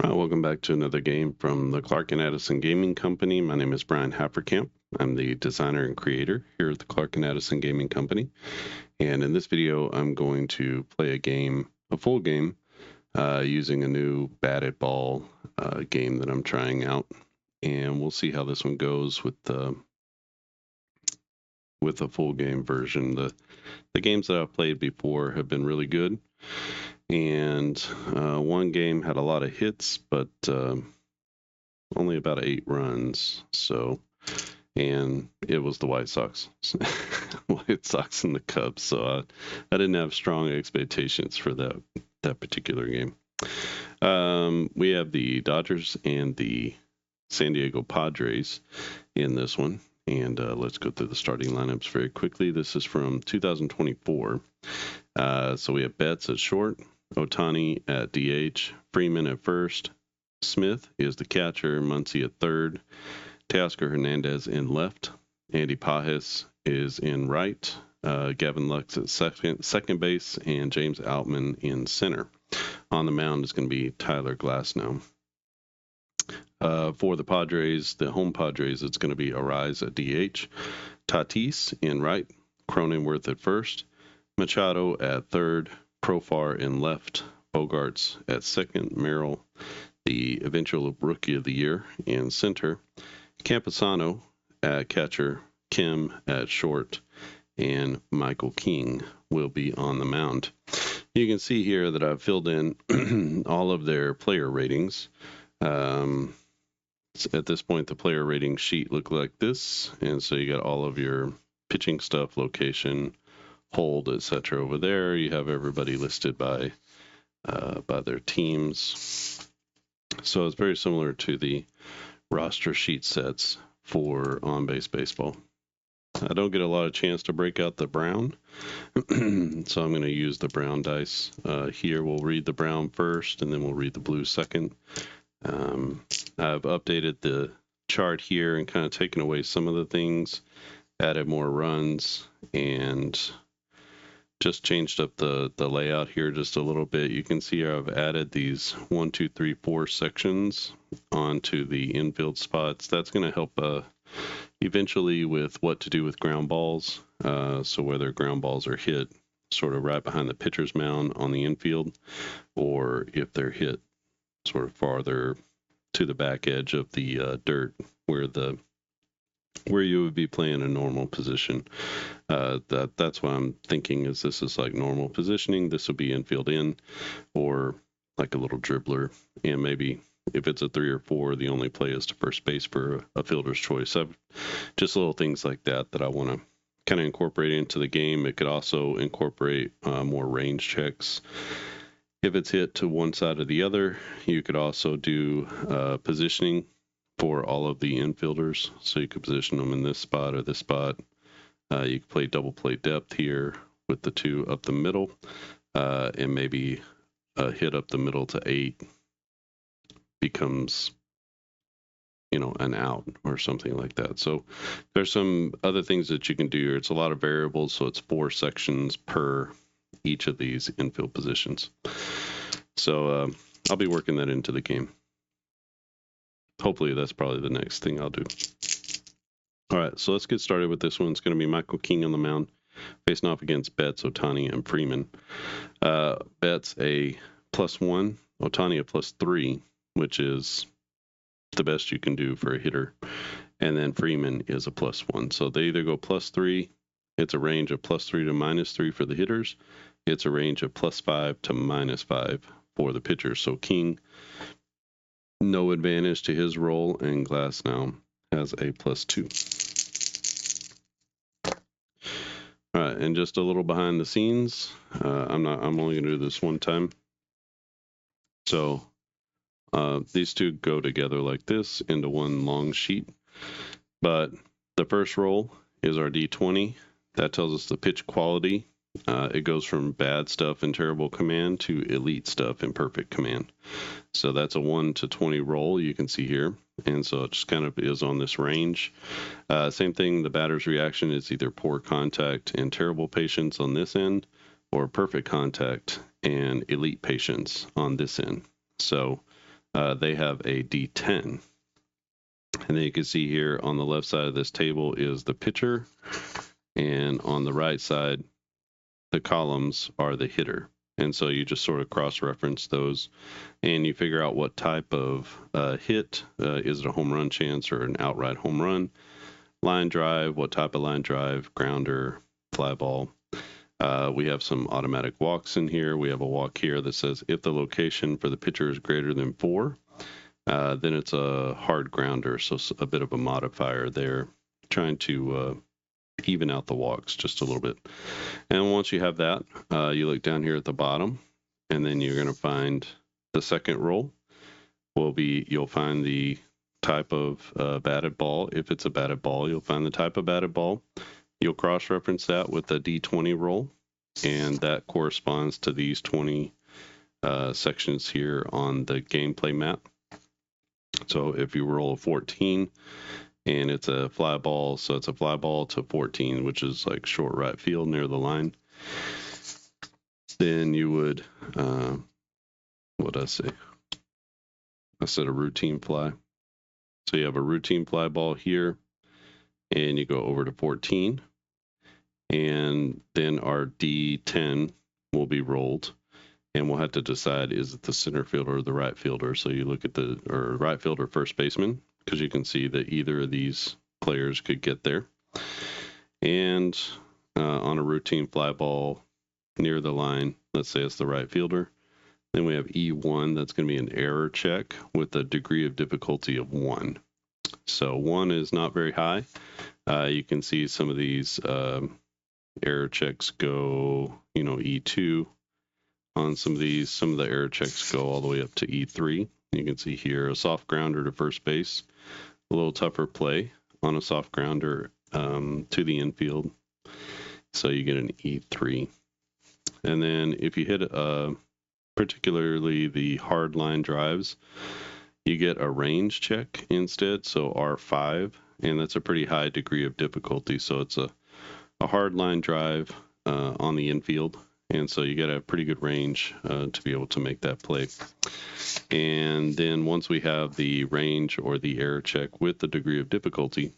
Welcome back to another game from the Clark and Addison Gaming Company. My name is Brian Happerkamp. I'm the designer and creator here at the Clark and Addison Gaming Company. And in this video, I'm going to play a full game, using a new batted ball game that I'm trying out. And we'll see how this one goes with the full game version. The games that I've played before have been really good. And one game had a lot of hits, but only about 8 runs. And it was the White Sox, White Sox and the Cubs. So I didn't have strong expectations for that particular game. We have the Dodgers and the San Diego Padres in this one. And let's go through the starting lineups very quickly. This is from 2024. So we have Betts at short, Ohtani at DH, Freeman at first, Smith is the catcher, Muncy at third, Teoscar Hernandez in left, Andy Pajes is in right, Gavin Lux at second base, and James Outman in center. On the mound is going to be Tyler Glasnow. For the Padres, the home Padres, it's going to be Arise at DH, Tatis in right, Cronenworth at first, Machado at third, Profar in left, Bogarts at second, Merrill, the eventual Rookie of the Year, in center, Campusano at catcher, Kim at short, and Michael King will be on the mound. You can see here that I've filled in all of their player ratings. At this point, the player rating sheet looked like this, and so you got all of your pitching stuff, location, hold, etc. Over there. You have everybody listed by their teams. So it's very similar to the roster sheet sets for on-base baseball. I don't get a lot of chance to break out the brown, so I'm going to use the brown dice. Here we'll read the brown first, and then we'll read the blue second. I've updated the chart here and kind of taken away some of the things, added more runs, and just changed up the layout here just a little bit. You can see I've added these 1, 2, 3, 4 sections onto the infield spots. That's going to help eventually with what to do with ground balls. So whether ground balls are hit sort of right behind the pitcher's mound on the infield, or if they're hit sort of farther to the back edge of the dirt where you would be playing a normal position. That's what I'm thinking is this is like normal positioning. This would be infield in, or like a little dribbler, and maybe if it's a 3 or 4, the only play is to first base for a fielder's choice. Just little things like that I want to kind of incorporate into the game. It could also incorporate more range checks. If it's hit to one side or the other, you could also do positioning for all of the infielders. So you could position them in this spot or this spot. You could play double play depth here with the 2 up the middle, and maybe a hit up the middle to 8 becomes, an out or something like that. So there's some other things that you can do here. It's a lot of variables, so it's 4 sections per each of these infield positions. So I'll be working that into the game. Hopefully that's probably the next thing I'll do. All right, so let's get started with this one. It's going to be Michael King on the mound, facing off against Betts, Ohtani, and Freeman. Betts a +1, Ohtani a +3, which is the best you can do for a hitter. And then Freeman is a +1. So they either go +3, it's a range of +3 to -3 for the hitters. It's a range of +5 to -5 for the pitchers. So King, no advantage to his role, and Glasnow has a +2. All right, and just a little behind the scenes. I'm only going to do this one time. So these two go together like this into one long sheet. But the first roll is our D20. That tells us the pitch quality. It goes from bad stuff in terrible command to elite stuff in perfect command. So that's a 1 to 20 roll you can see here. And so it just kind of is on this range. Same thing, the batter's reaction is either poor contact and terrible patience on this end, or perfect contact and elite patience on this end. So they have a D10. And then you can see here on the left side of this table is the pitcher, and on the right side, the columns are the hitter. And so you just sort of cross-reference those, and you figure out what type of hit. Is it a home run chance or an outright home run? Line drive, what type of line drive? Grounder, fly ball. We have some automatic walks in here. We have a walk here that says if the location for the pitcher is greater than 4, then it's a hard grounder, so a bit of a modifier there, trying to even out the walks just a little bit. And once you have that, you look down here at the bottom, and then you're going to find the second roll you'll find the type of batted ball. If it's a batted ball, you'll find the type of batted ball. You'll cross-reference that with the D20 roll, and that corresponds to these 20 sections here on the gameplay map. So if you roll a 14 and it's a fly ball, so it's a fly ball to 14, which is like short right field near the line, then you would, what did I say? I said a routine fly. So you have a routine fly ball here, and you go over to 14, and then our D10 will be rolled, and we'll have to decide, is it the center fielder or the right fielder? So you look at the right fielder, first baseman, because you can see that either of these players could get there. And on a routine fly ball near the line, let's say it's the right fielder, then we have E1, that's going to be an error check with a degree of difficulty of 1. So 1 is not very high. You can see some of these error checks go, E2 on some of these. Some of the error checks go all the way up to E3. You can see here a soft grounder to first base, a little tougher play on a soft grounder to the infield. So you get an E3. And then if you hit particularly the hard line drives, you get a range check instead, so R5, and that's a pretty high degree of difficulty. So it's a hard line drive on the infield, and so you get a pretty good range to be able to make that play. And then once we have the range or the error check with the degree of difficulty,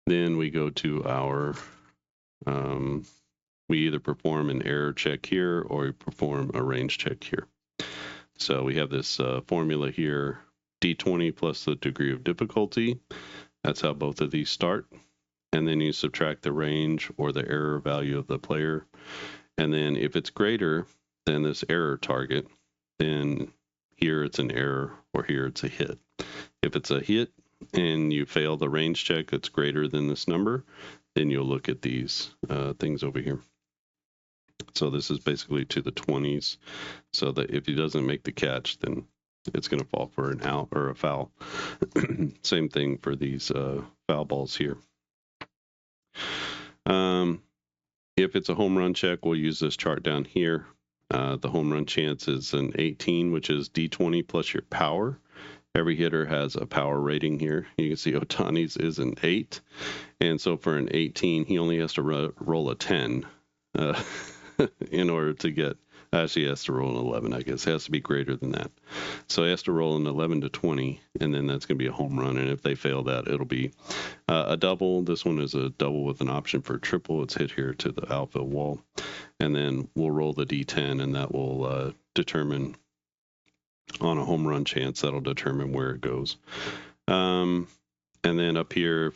then we go to our we either perform an error check here or we perform a range check here. So we have this formula here, D20 plus the degree of difficulty. That's how both of these start. And then you subtract the range or the error value of the player. And then if it's greater than this error target, then here it's an error or here it's a hit. If it's a hit and you fail the range check that's greater than this number, then you'll look at these things over here. So this is basically to the 20s, so that if he doesn't make the catch, then it's going to fall for an out or a foul. Same thing for these foul balls here. If it's a home run check, we'll use this chart down here. The home run chance is an 18, which is D20 plus your power. Every hitter has a power rating here. You can see Ohtani's is an 8. And so for an 18, he only has to roll a 10 in order to get, actually he has to roll an 11, I guess. It has to be greater than that. So he has to roll an 11 to 20, and then that's going to be a home run. And if they fail that, it'll be a double. This one is a double with an option for a triple. It's hit here to the outfield wall. And then we'll roll the D10, and that will determine, on a home run chance, that'll determine where it goes. And then up here,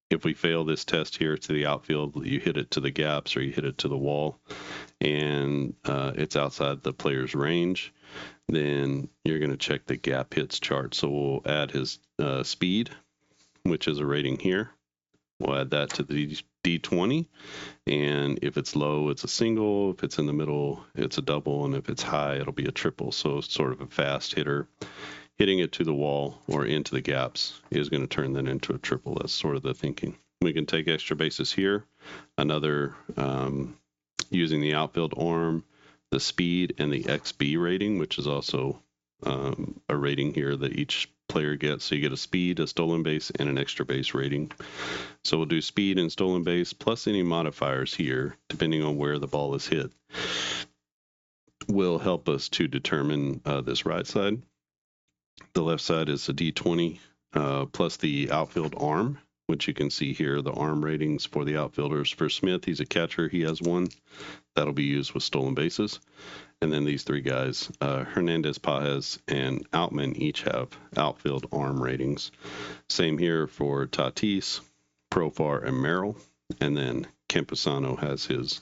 if we fail this test here to the outfield, you hit it to the gaps or you hit it to the wall, and it's outside the player's range, then you're going to check the gap hits chart. So we'll add his speed, which is a rating here. We'll add that to the D20, and if it's low, it's a single. If it's in the middle, it's a double, and if it's high, it'll be a triple. So it's sort of a fast hitter. Hitting it to the wall or into the gaps is going to turn that into a triple. That's sort of the thinking. We can take extra bases here. Another, using the outfield arm, the speed, and the XB rating, which is also a rating here that each player gets. So you get a speed, a stolen base, and an extra base rating. So we'll do speed and stolen base plus any modifiers here, depending on where the ball is hit. will help us to determine this right side. The left side is a D20 plus the outfield arm, which you can see here, the arm ratings for the outfielders. For Smith, he's a catcher. He has one. That'll be used with stolen bases. And then these three guys, Hernandez, Pages, and Outman, each have outfield arm ratings. Same here for Tatis, Profar, and Merrill. And then Campusano has his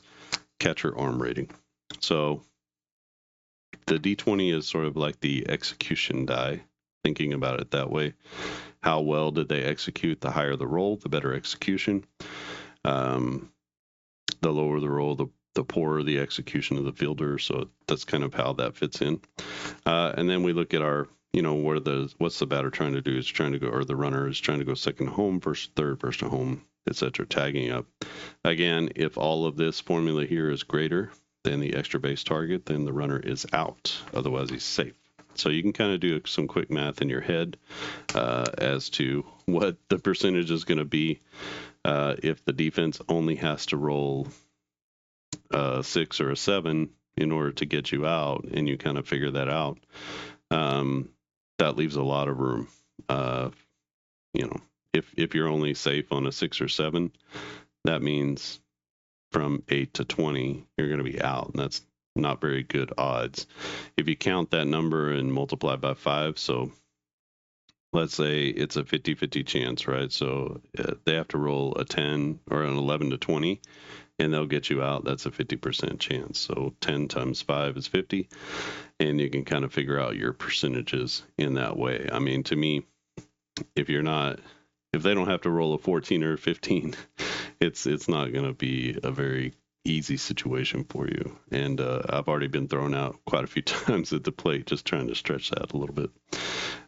catcher arm rating. So the D20 is sort of like the execution die, thinking about it that way. How well did they execute? The higher the roll, the better execution. The lower the roll, the poorer the execution of the fielder. So that's kind of how that fits in. And then we look at our, what's the batter trying to do? Is trying to go, or the runner is trying to go second to home, first, third, first to home, etc. Tagging up. Again, if all of this formula here is greater than the extra base target, then the runner is out. Otherwise, he's safe. So you can kind of do some quick math in your head as to what the percentage is going to be if the defense only has to roll a 6 or a 7 in order to get you out, and you kind of figure that out. That leaves a lot of room. If you're only safe on a 6 or 7, that means from 8 to 20, you're going to be out, and that's not very good odds. If you count that number and multiply by 5, so let's say it's a 50-50 chance, right? So they have to roll a 10 or an 11 to 20, and they'll get you out. That's a 50% chance. So 10 times 5 is 50, and you can kind of figure out your percentages in that way. I mean, to me, if they don't have to roll a 14 or a 15, it's not going to be a very easy situation for you. And I've already been thrown out quite a few times at the plate just trying to stretch that a little bit.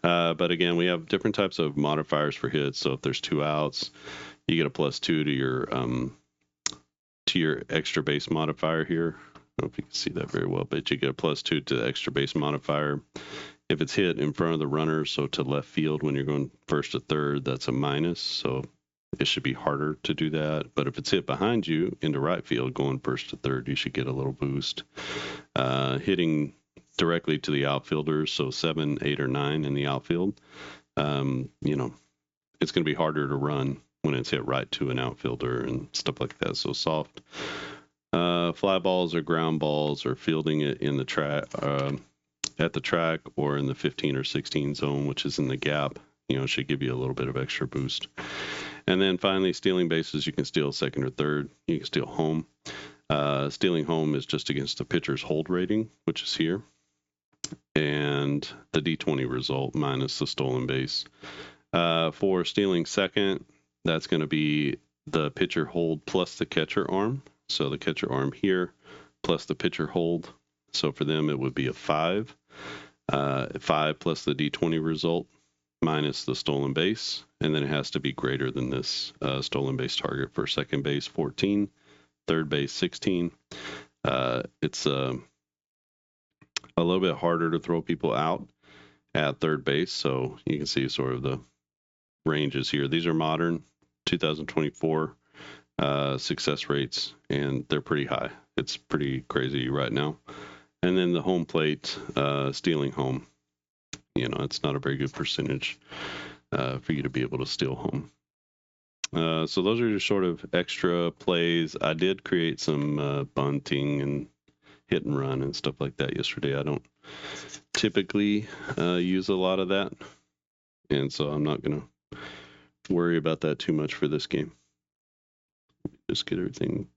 But again, we have different types of modifiers for hits. So if there's 2 outs, you get a +2 to your extra base modifier here. I don't know if you can see that very well, but you get a +2 to the extra base modifier. If it's hit in front of the runner, so to left field when you're going first to third, that's a minus. So it should be harder to do that. But if it's hit behind you into right field going first to third, you should get a little boost. Hitting directly to the outfielders, so 7, 8, or 9 in the outfield, it's going to be harder to run when it's hit right to an outfielder and stuff like that. So soft fly balls or ground balls or fielding it in the track at the track or in the 15 or 16 zone, which is in the gap, should give you a little bit of extra boost. And then finally, stealing bases, you can steal second or third. You can steal home. Stealing home is just against the pitcher's hold rating, which is here, and the D20 result minus the stolen base. For stealing second, that's going to be the pitcher hold plus the catcher arm. So the catcher arm here plus the pitcher hold. So for them, it would be a 5. 5 plus the D20 result minus the stolen base. And then it has to be greater than this stolen base target. For second base, 14. Third base, 16. It's a little bit harder to throw people out at third base. So you can see sort of the ranges here. These are modern 2024 success rates, and they're pretty high. It's pretty crazy right now. And then the home plate, stealing home, it's not a very good percentage for you to be able to steal home. So those are just sort of extra plays. I did create some bunting and hit and run and stuff like that yesterday. I don't typically use a lot of that, and so I'm not going to worry about that too much for this game. Just get everything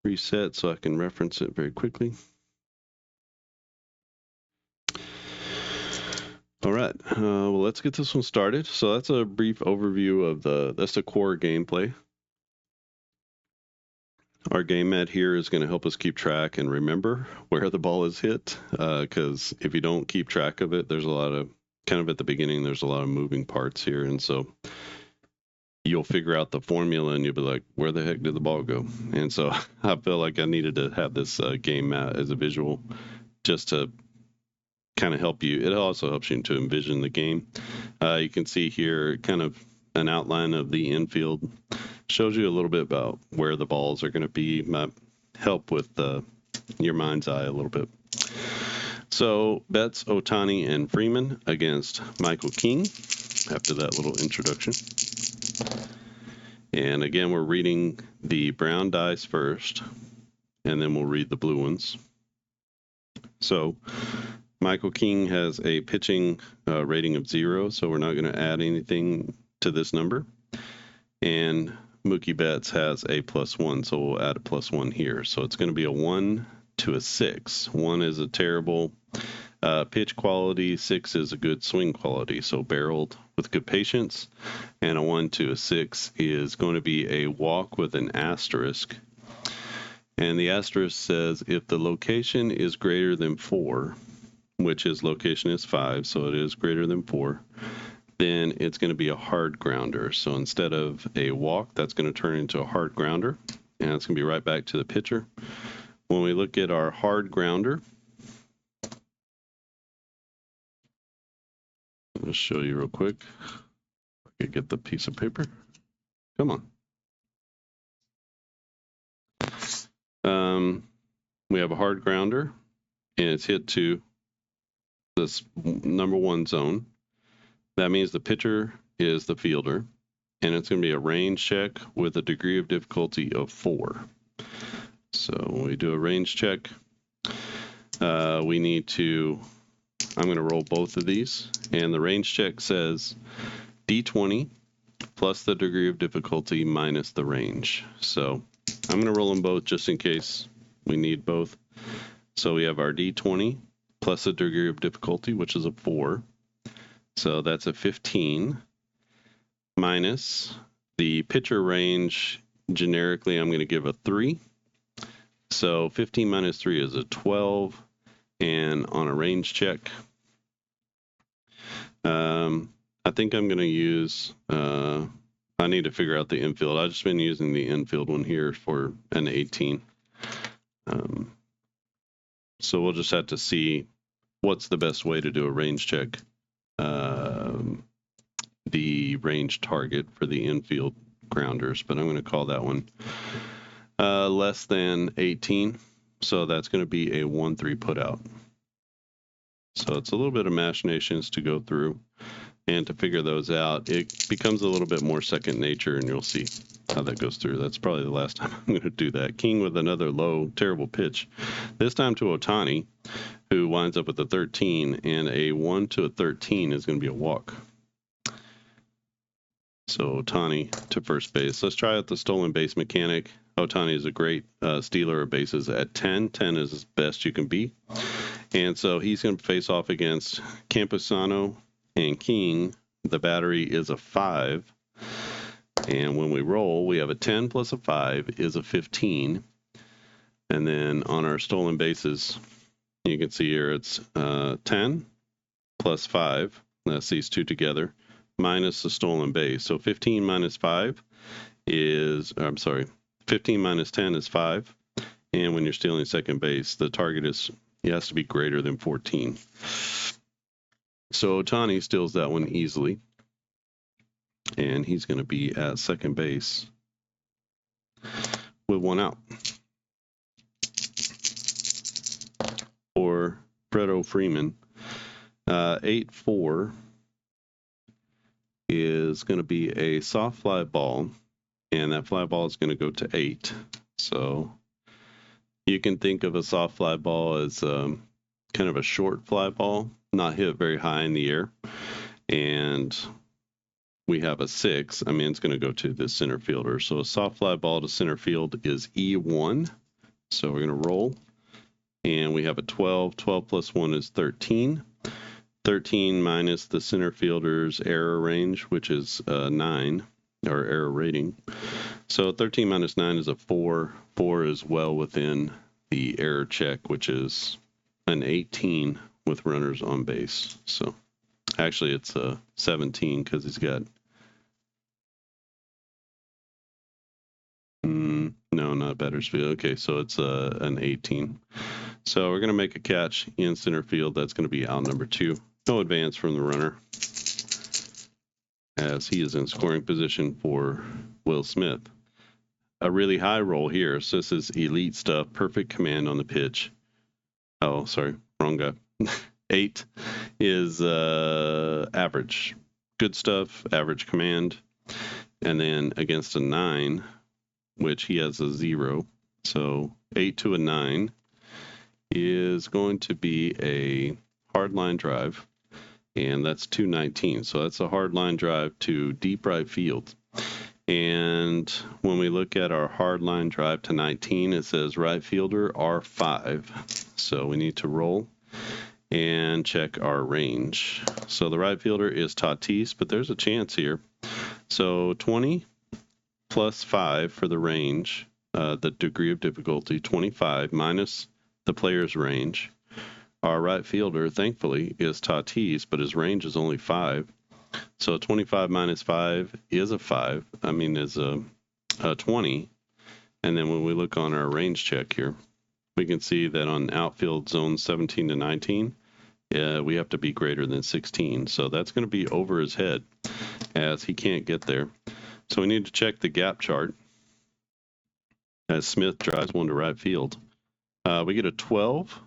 reset so I can reference it very quickly. All right, well, let's get this one started. So that's a brief overview of that's the core gameplay. Our game mat here is going to help us keep track and remember where the ball is hit, because if you don't keep track of it, there's a lot of, kind of at the beginning, there's a lot of moving parts here, and so you'll figure out the formula and you'll be like, where the heck did the ball go? And so I felt like I needed to have this game mat as a visual just to kind of help you. It also helps you to envision the game. You can see here kind of an outline of the infield. Shows you a little bit about where the balls are going to be. Might help with your mind's eye a little bit. So Betts, Ohtani, and Freeman against Michael King after that little introduction. And again, we're reading the brown dice first, and then we'll read the blue ones. So Michael King has a pitching rating of 0, so we're not going to add anything to this number. And Mookie Betts has a +1, so we'll add a +1 here. So it's going to be a 1 to a 6. 1 is a terrible pitch quality, 6 is a good swing quality, so barreled with good patience. And a 1 to a 6 is going to be a walk with an asterisk. And the asterisk says if the location is greater than 4, which his location is 5, so it is greater than 4, then it's going to be a hard grounder. So instead of a walk, that's going to turn into a hard grounder, and it's going to be right back to the pitcher. When we look at our hard grounder, I'll show you real quick. If I could get the piece of paper. Come on. We have a hard grounder, and it's hit to this number 1 zone. That means the pitcher is the fielder, and it's going to be a range check with a degree of difficulty of 4. So when we do a range check, we need to, I'm going to roll both of these, and the range check says D20 plus the degree of difficulty minus the range. So I'm going to roll them both just in case we need both. So we have our D20 plus a degree of difficulty, which is a 4. So that's a 15 minus the pitcher range. Generically, I'm going to give a 3. So 15 minus 3 is a 12. And on a range check, I think I'm going to use, I need to figure out the infield. I've just been using the infield one here for an 18. So we'll just have to see what's the best way to do a range check. The range target for the infield grounders, but I'm going to call that one less than 18. So that's going to be a 1-3 put out. So it's a little bit of machinations to go through and to figure those out. It becomes a little bit more second nature, and you'll see how that goes through. That's probably the last time I'm going to do that. King with another low, terrible pitch. This time to Ohtani, who winds up with a 13, and a 1 to a 13 is going to be a walk. So Ohtani to first base. Let's try out the stolen base mechanic. Ohtani is a great stealer of bases at 10. 10 is as best you can be. And so he's going to face off against Campusano and King. The battery is a 5. And when we roll, we have a 10 plus a 5 is a 15. And then on our stolen bases, you can see here it's 10 plus 5. That's these two together, minus the stolen base. So 15 minus 5 is, 15 minus 10 is 5. And when you're stealing second base, the target is, it has to be greater than 14. So Ohtani steals that one easily. And he's going to be at second base with 1 out. For Fredo Freeman, 8-4 is going to be a soft fly ball, and that fly ball is going to go to 8. So you can think of a soft fly ball as kind of a short fly ball, not hit very high in the air. And we have a 6. I mean, it's going to go to the center fielder. So a soft fly ball to center field is E1. So we're going to roll. And we have a 12. 12 plus 1 is 13. 13 minus the center fielder's error range, which is 9, or error rating. So 13 minus 9 is a 4. 4 is well within the error check, which is an 18 with runners on base. So actually it's a 17 because he's got... no, not batter's field. Okay, so it's an 18. So we're going to make a catch in center field. That's going to be out number 2. No advance from the runner, as he is in scoring position for Will Smith. a really high roll here. So this is elite stuff, perfect command on the pitch. Oh, sorry, wrong guy. 8 is average. Good stuff, average command. And then against a 9, which he has a 0. So 8 to a 9 is going to be a hard line drive. And that's 219. So that's a hard line drive to deep right field. And when we look at our hard line drive to 19, it says right fielder R5. So we need to roll and check our range. So the right fielder is Tatis, but there's a chance here. So 20 plus 5 for the range, the degree of difficulty, 25 minus the player's range. Our right fielder, thankfully, is Tatis, but his range is only 5. So 25 minus 5 is a 5. I mean, is a 20. And then when we look on our range check here, we can see that on outfield zones 17 to 19, we have to be greater than 16. So that's going to be over his head as he can't get there. So we need to check the gap chart as Smith drives one to right field. We get a 12.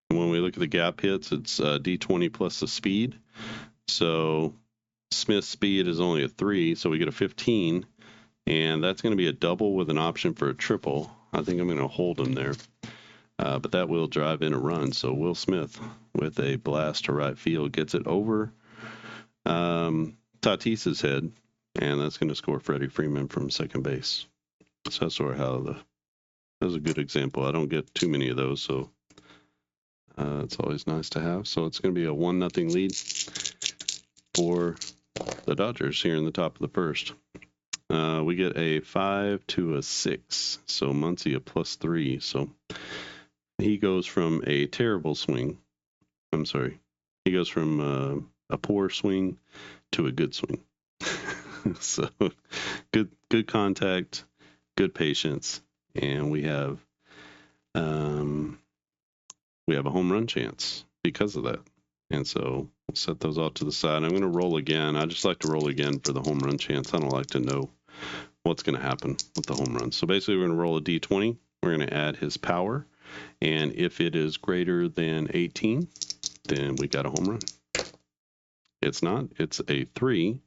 When we look at the gap hits, it's D20 plus the speed. So Smith's speed is only a 3, so we get a 15. And that's going to be a double with an option for a triple. I think I'm going to hold him there. But that will drive in a run. So Will Smith with a blast to right field gets it over Tatis's head. And that's going to score Freddie Freeman from second base. So that's sort of how that was a good example. I don't get too many of those, so it's always nice to have. So it's going to be a 1-0 lead for the Dodgers here in the top of the first. We get a 5 to a 6. So Muncy a +3. So he goes from a terrible swing. I'm sorry. He goes from a poor swing to a good swing. So good contact, good patience, and we have a home run chance because of that. And so we'll set those off to the side. I'm going to roll again. I just like to roll again for the home run chance. I don't like to know what's going to happen with the home run. So basically we're going to roll a D20. We're going to add his power. And if it is greater than 18, then we got a home run. It's not. It's a 3.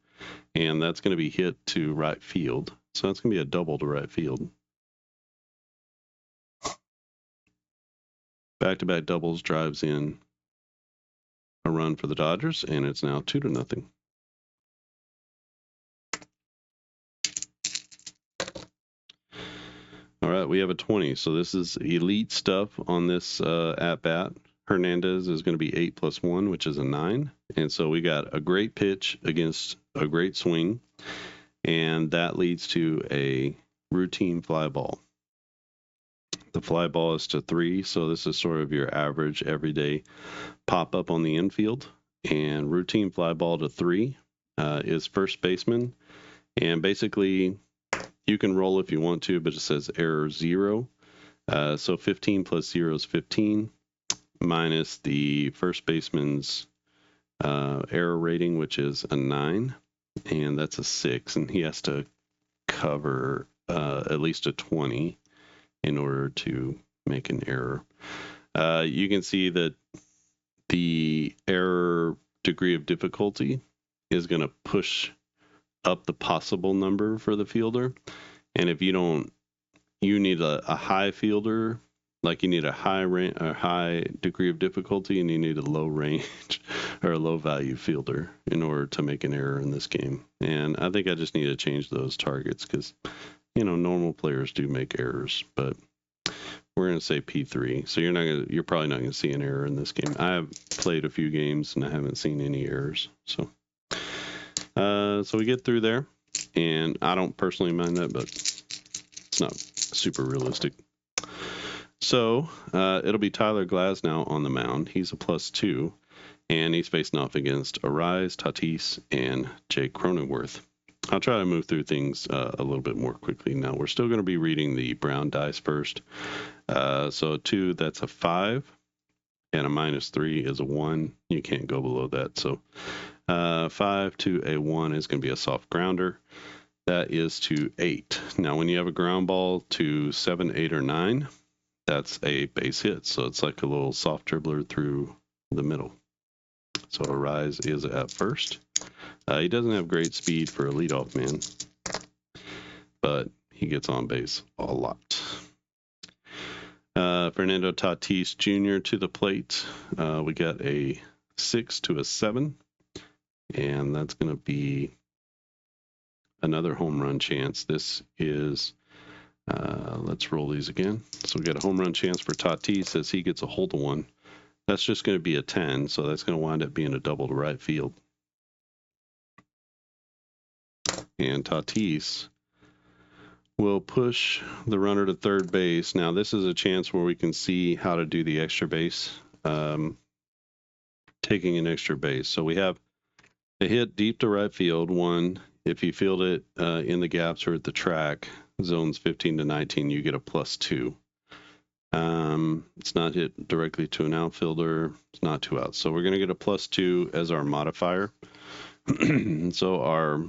And that's going to be hit to right field. So that's going to be a double to right field. Back-to-back doubles drives in a run for the Dodgers, and it's now 2-0. All right, we have a 20. So this is elite stuff on this at-bat. Hernandez is going to be 8 plus 1, which is a 9. And so we got a great pitch against a great swing, and that leads to a routine fly ball. The fly ball is to 3, so this is sort of your average everyday pop up on the infield. And routine fly ball to 3 is first baseman. And basically, you can roll if you want to, but it says error 0. So 15 plus 0 is 15, minus the first baseman's error rating, which is a 9, and that's a 6. And he has to cover at least a 20 in order to make an error. You can see that the error degree of difficulty is going to push up the possible number for the fielder. And if you don't, you need a high fielder, like you need a high degree of difficulty, and you need a low range or a low value fielder in order to make an error in this game. And I think I just need to change those targets because, normal players do make errors, but we're going to say P3. So you're probably not going to see an error in this game. I have played a few games and I haven't seen any errors. So we get through there, and I don't personally mind that, but it's not super realistic. So it'll be Tyler Glasnow on the mound. He's a +2, and he's facing off against Arise, Tatis, and Jake Cronenworth. I'll try to move through things a little bit more quickly now. We're still going to be reading the brown dice first. So 2, that's a 5, and a -3 is a 1. You can't go below that. So 5 to a 1 is going to be a soft grounder. That is to 8. Now, when you have a ground ball to 7, 8, or 9, that's a base hit. So it's like a little soft dribbler through the middle. So Arise is at first. He doesn't have great speed for a leadoff man, but he gets on base a lot. Fernando Tatis Jr. to the plate. We got a 6 to a 7, and that's going to be another home run chance. This is, let's roll these again. So we got a home run chance for Tatis as he gets a hold of one. That's just going to be a 10, so that's going to wind up being a double to right field. And Tatis will push the runner to third base. Now, this is a chance where we can see how to do the extra base, taking an extra base. So we have a hit deep to right field, 1. If you field it in the gaps or at the track, zones 15 to 19, you get a +2. It's not hit directly to an outfielder. It's not 2 outs. So we're going to get a +2 as our modifier. So our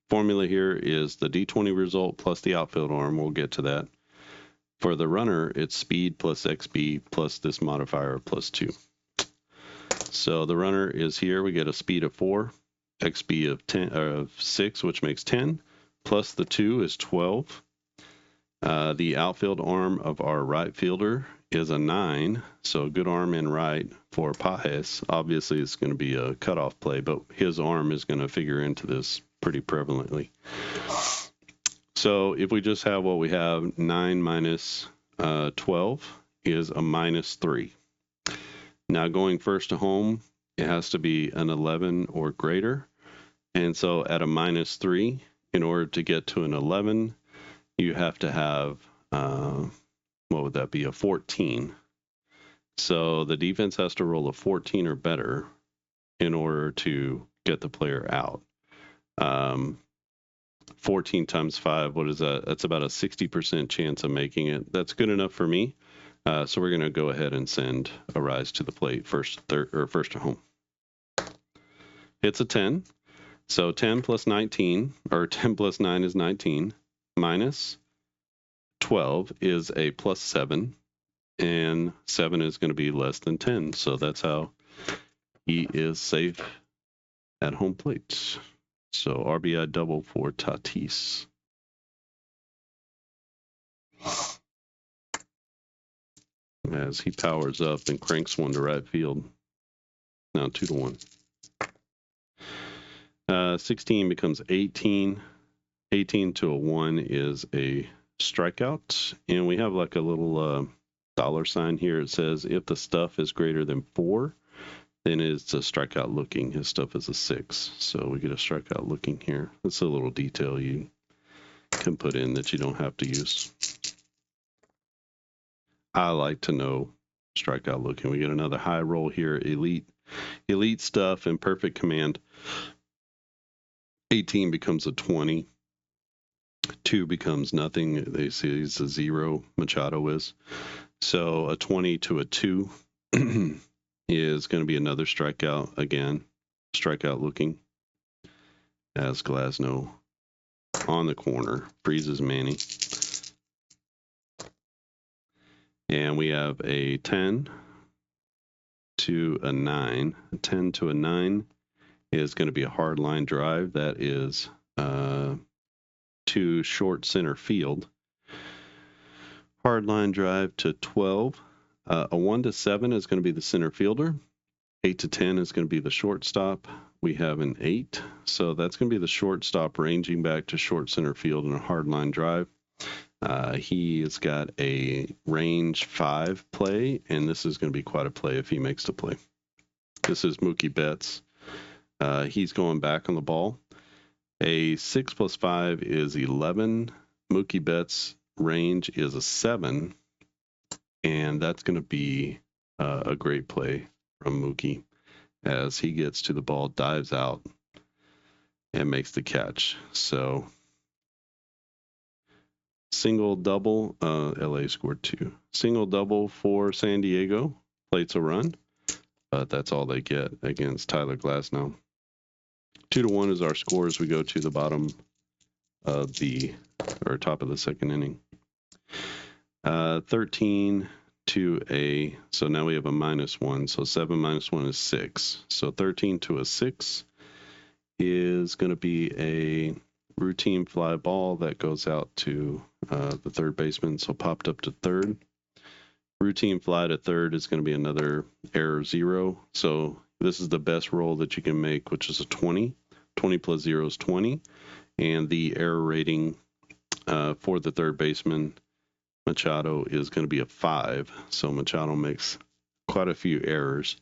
formula here is the D20 result plus the outfield arm. We'll get to that. For the runner, it's speed plus XB plus this modifier +2. So the runner is here. We get a speed of 4, XB of 6, which makes 10, plus the 2 is 12. The outfield arm of our right fielder is a 9, so good arm in right for Pajes. Obviously, it's going to be a cutoff play, but his arm is going to figure into this pretty prevalently. So if we just have what we have, 9 minus 12 is a -3. Now going first to home, it has to be an 11 or greater. And so at a -3, in order to get to an 11, you have to have, what would that be, a 14. So the defense has to roll a 14 or better in order to get the player out. 14 times 5, what is that? That's about a 60% chance of making it. That's good enough for me. So we're going to go ahead and send Arise to the plate first to home. It's a 10. So 10 plus 19, or 10 plus 9 is 19, minus 12 is a +7, and 7 is going to be less than 10. So that's how he is safe at home plate. So RBI double for Tatis. As he powers up and cranks one to right field. Now 2-1. 16 becomes 18. 18 to a 1 is a strikeout. And we have like a little $sign here. It says if the stuff is greater than 4, then it's a strikeout looking. His stuff is a 6. So we get a strikeout looking here. That's a little detail you can put in that you don't have to use. I like to know strikeout looking. We get another high roll here. Elite stuff and perfect command. 18 becomes a 20. 2 becomes nothing. They see it's a 0. Machado is. So a 20 to a 2 is going to be another strikeout again. Strikeout looking. As Glasnow on the corner freezes Manny. And we have a 10 to a 9. A 10 to a 9 is going to be a hard line drive. That is to short center field. Hard line drive to 12. A 1 to 7 is going to be the center fielder. 8 to 10 is going to be the shortstop. We have an 8. So that's going to be the shortstop ranging back to short center field in a hard line drive. He has got a range 5 play, and this is going to be quite a play if he makes the play. This is Mookie Betts. He's going back on the ball. A 6 plus 5 is 11. Mookie Betts' range is a 7, and that's going to be a great play from Mookie as he gets to the ball, dives out, and makes the catch. So single double, LA scored 2. Single double for San Diego, plates a run, but that's all they get against Tyler Glasnow. 2-1 is our score as we go to the bottom of top of the second inning. 13 to a, so now we have a -1. So 7 minus 1 is 6. So 13 to a 6 is going to be a routine fly ball that goes out to the third baseman. So popped up to third. Routine fly to third is going to be another error 0. So this is the best roll that you can make, which is a 20. 20 plus 0 is 20. And the error rating for the third baseman, Machado, is going to be a 5. So Machado makes quite a few errors.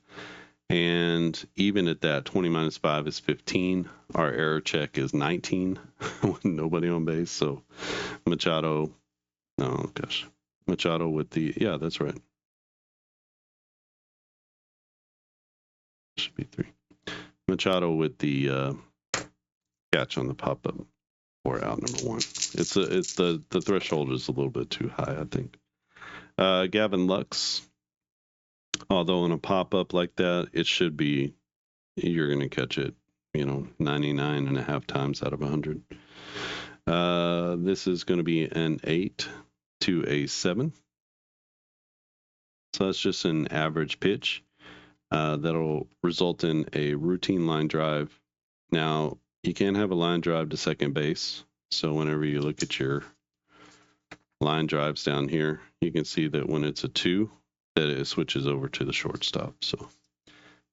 And even at that, 20 minus 5 is 15. Our error check is 19 with nobody on base. So Machado, oh gosh, Machado with the, yeah, that's right. Should be 3. Machado with the catch on the pop-up for out number 1. It's the threshold is a little bit too high, I think. Gavin Lux, although on a pop-up like that, it should be, you're going to catch it, 99.5 times out of 100. This is going to be an 8 to a 7. So that's just an average pitch. That'll result in a routine line drive. Now, you can't have a line drive to second base. So whenever you look at your line drives down here, you can see that when it's a 2, that it switches over to the shortstop. So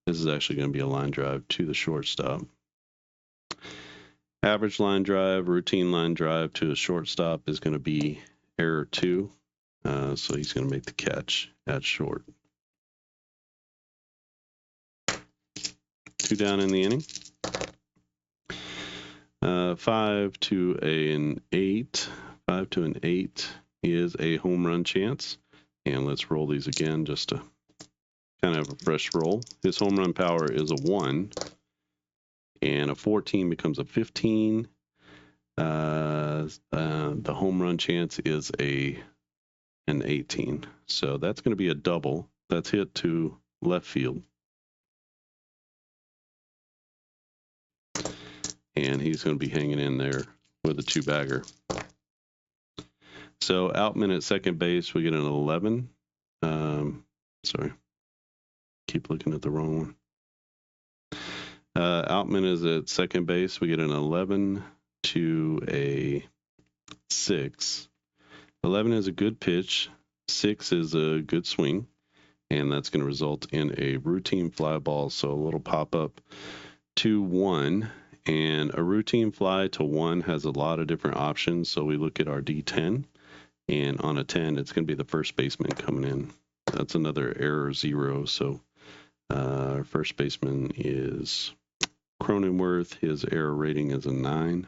this is actually going to be a line drive to the shortstop. Average line drive, routine line drive to a shortstop is going to be error 2. So he's going to make the catch at short. 2 down in the inning. 5 to an 8. 5 to an 8 is a home run chance. And let's roll these again just to kind of a fresh roll. His home run power is a 1. And a 14 becomes a 15. The home run chance is an 18. So that's going to be a double. That's hit to left field. And he's going to be hanging in there with a 2-bagger. So Outman at second base, we get an 11. Sorry, keep looking at the wrong one. Outman is at second base. We get an 11 to a 6. 11 is a good pitch. 6 is a good swing. And that's going to result in a routine fly ball. So a little pop-up to 1. And a routine fly to 1 has a lot of different options. So we look at our D10. And on a 10, it's going to be the first baseman coming in. That's another error 0. So our first baseman is Cronenworth. His error rating is a 9.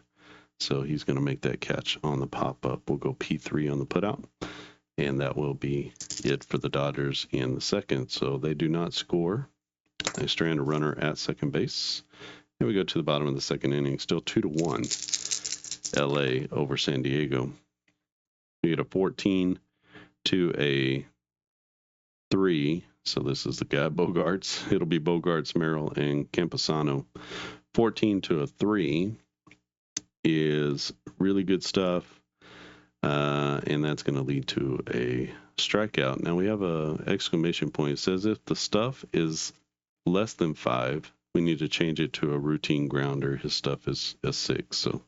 So he's going to make that catch on the pop-up. We'll go P3 on the put-out. And that will be it for the Dodgers in the second. So they do not score. They strand a runner at second base. And we go to the bottom of the second inning. Still 2-1 LA over San Diego. We get a 14 to a 3. So this is the guy, Bogarts. It'll be Bogarts, Merrill, and Campusano. 14 to a 3 is really good stuff. And that's going to lead to a strikeout. Now we have a exclamation point. It says if the stuff is less than 5, we need to change it to a routine grounder. His stuff is a 6. So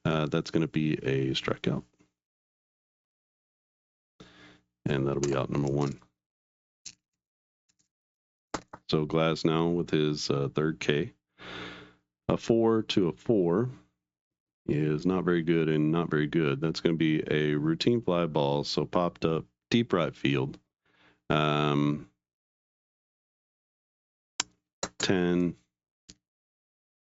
that's going to be a strikeout. And that'll be out number 1. So Glasnow with his third K. A 4 to a 4 is not very good and not very good. That's going to be a routine fly ball. So popped up deep right field. 10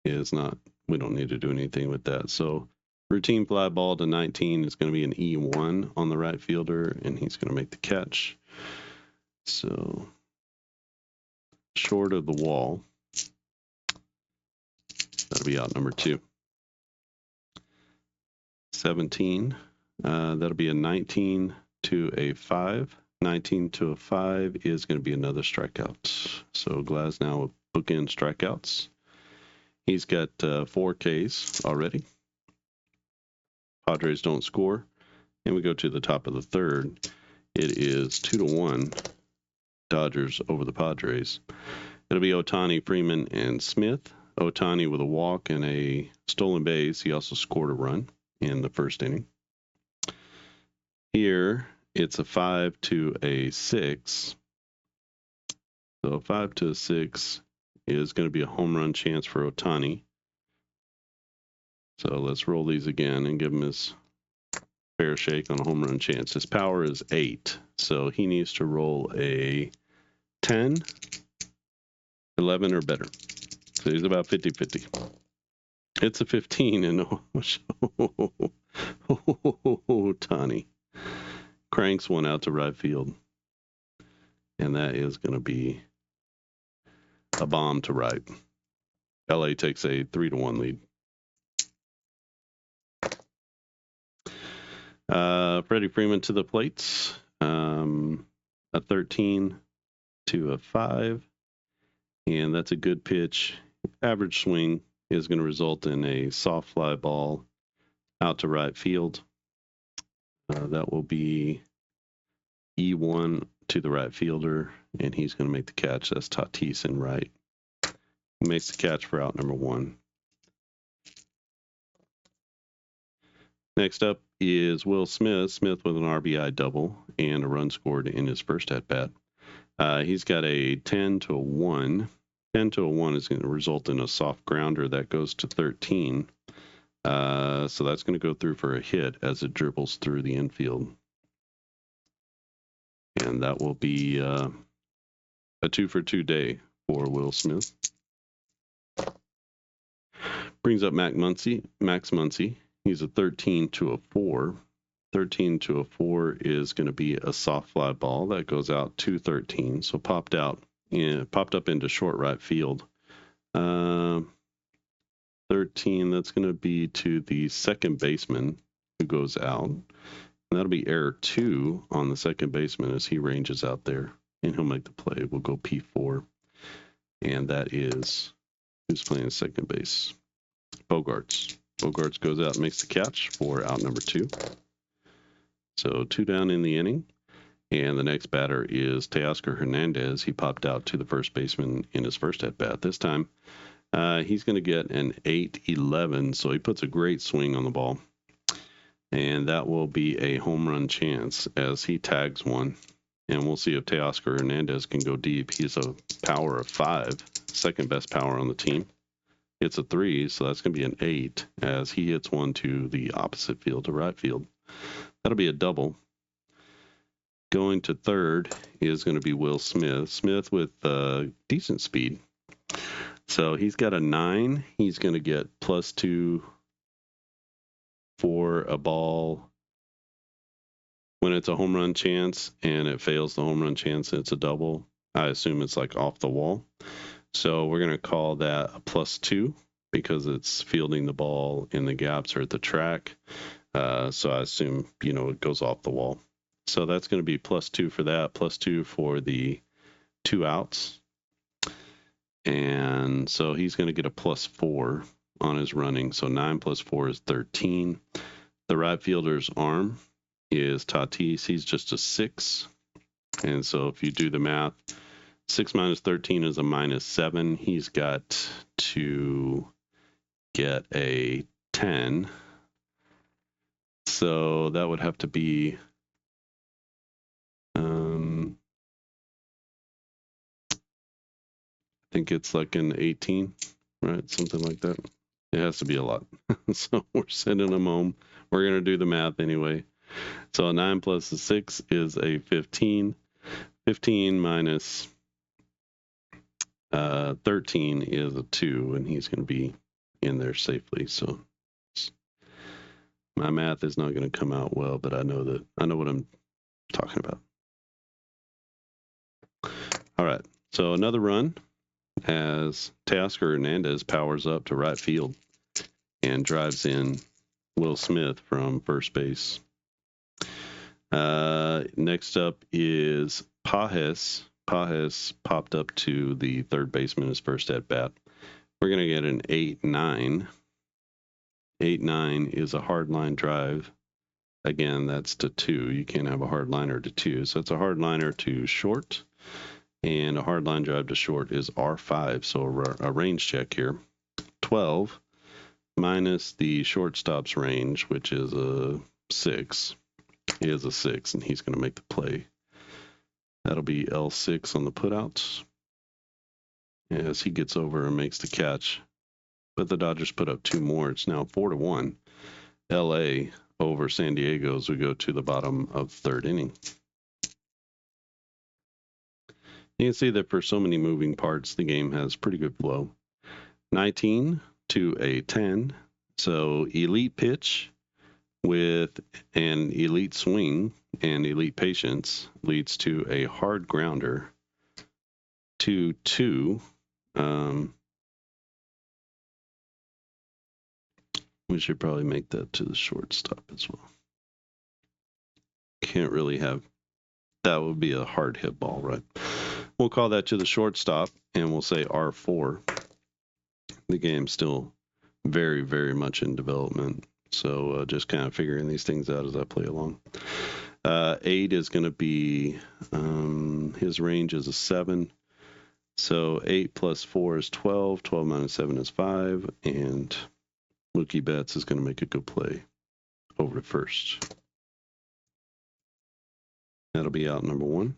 is not, we don't need to do anything with that. So routine fly ball to 19 is going to be an E1 on the right fielder, and he's going to make the catch. So short of the wall. That'll be out number 2. 17. That'll be a 19 to a 5. 19 to a 5 is going to be another strikeout. So Glasnow with bookend strikeouts. He's got 4 Ks already. Padres don't score. And we go to the top of the third. It is 2-1 Dodgers over the Padres. It'll be Ohtani, Freeman, and Smith. Ohtani with a walk and a stolen base. He also scored a run in the first inning. Here, it's a 5-6. So 5-6 is going to be a home run chance for Ohtani. So let's roll these again and give him his fair shake on a home run chance. His power is 8, so he needs to roll a 10, 11, or better. So he's about 50-50. It's a 15, and Ohtani cranks one out to right field. And that is going to be a bomb to right. LA takes a 3-1 lead. Freddie Freeman to the plates. A 13 to a 5. And that's a good pitch. Average swing is going to result in a soft fly ball out to right field. That will be E1 to the right fielder, and he's going to make the catch. That's Tatis in right. He makes the catch for out number 1. Next up is Will Smith. Smith with an RBI double and a run scored in his first at-bat. He's got a 10 to a 1. 10 to a 1 is going to result in a soft grounder that goes to 13. So that's going to go through for a hit as it dribbles through the infield. And that will be a 2-for-2 day for Will Smith. Brings up Max Muncy. He's a 13 to a 4. 13 to a 4 is going to be a soft fly ball that goes out to 13. So popped up into short right field. 13, that's going to be to the second baseman who goes out. And that'll be error 2 on the second baseman as he ranges out there. And he'll make the play. We'll go P4. And that is who's playing second base. Bogarts. Bogarts goes out and makes the catch for out number 2. So 2 down in the inning. And the next batter is Teoscar Hernandez. He popped out to the first baseman in his first at-bat. This time, he's going to get an 8-11, so he puts a great swing on the ball. And that will be a home run chance as he tags one. And we'll see if Teoscar Hernandez can go deep. He's a power of 5, second best power on the team. It's a 3, so that's going to be an 8 as he hits one to the opposite field, to right field. That'll be a double. Going to third is going to be Will Smith. Smith with decent speed. So he's got a 9. He's going to get +2 for a ball when it's a home run chance and it fails the home run chance and it's a double. I assume it's like off the wall. So we're going to call that a +2 because it's fielding the ball in the gaps or at the track. So I assume, it goes off the wall. So that's going to be +2 for that, +2 for the 2 outs. And so he's going to get a +4 on his running. So 9 + 4 is 13. The right fielder's arm is Tatis. He's just a 6. And so if you do the math, 6 minus 13 is a -7. He's got to get a 10. So that would have to be I think it's like an 18, right? Something like that. It has to be a lot. So we're sending them home. We're going to do the math anyway. So a 9 plus a 6 is a 15. 15 minus 13 is a 2, and he's going to be in there safely. So my math is not going to come out well, but I know what I'm talking about. All right. So another run as Teoscar Hernandez powers up to right field and drives in Will Smith from first base. Next up is Pages. Pages popped up to the third baseman his first at bat. We're going to get an 8-9. 8-9 is a hard line drive. Again, that's to 2. You can't have a hard liner to 2. So it's a hard liner to short. And a hard line drive to short is R5. So a range check here. 12 minus the shortstop's range, which is a 6, is a 6, and he's going to make the play. That'll be L6 on the putouts as he gets over and makes the catch. But the Dodgers put up 2 more. It's now 4-1. LA over San Diego as we go to the bottom of the 3rd inning. You can see that for so many moving parts, the game has pretty good flow. 19 to a 10. So elite pitch with an elite swing and elite patience leads to a hard grounder to 2. We should probably make that to the shortstop as well. Can't really have, that would be a hard hit ball, right? We'll call that to the shortstop and we'll say R4. The game's still very, very much in development. So just kind of figuring these things out as I play along. 8 is going to be, his range is a 7. So 8 plus 4 is 12. 12 minus 7 is 5. And Mookie Betts is going to make a good play over to first. That'll be out number 1.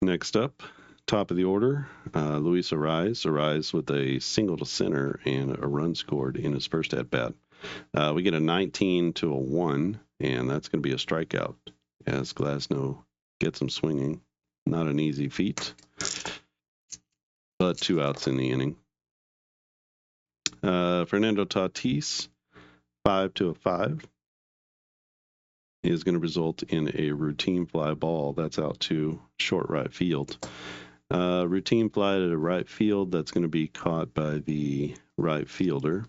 Next up, top of the order, Luis Arraez with a single to center and a run scored in his first at bat. We get a 19 to a 1, and that's going to be a strikeout as Glasnow gets him swinging. Not an easy feat, but 2 outs in the inning. Fernando Tatis, 5 to a 5. Is going to result in a routine fly ball. That's out to short right field. Routine fly to right field. That's going to be caught by the right fielder.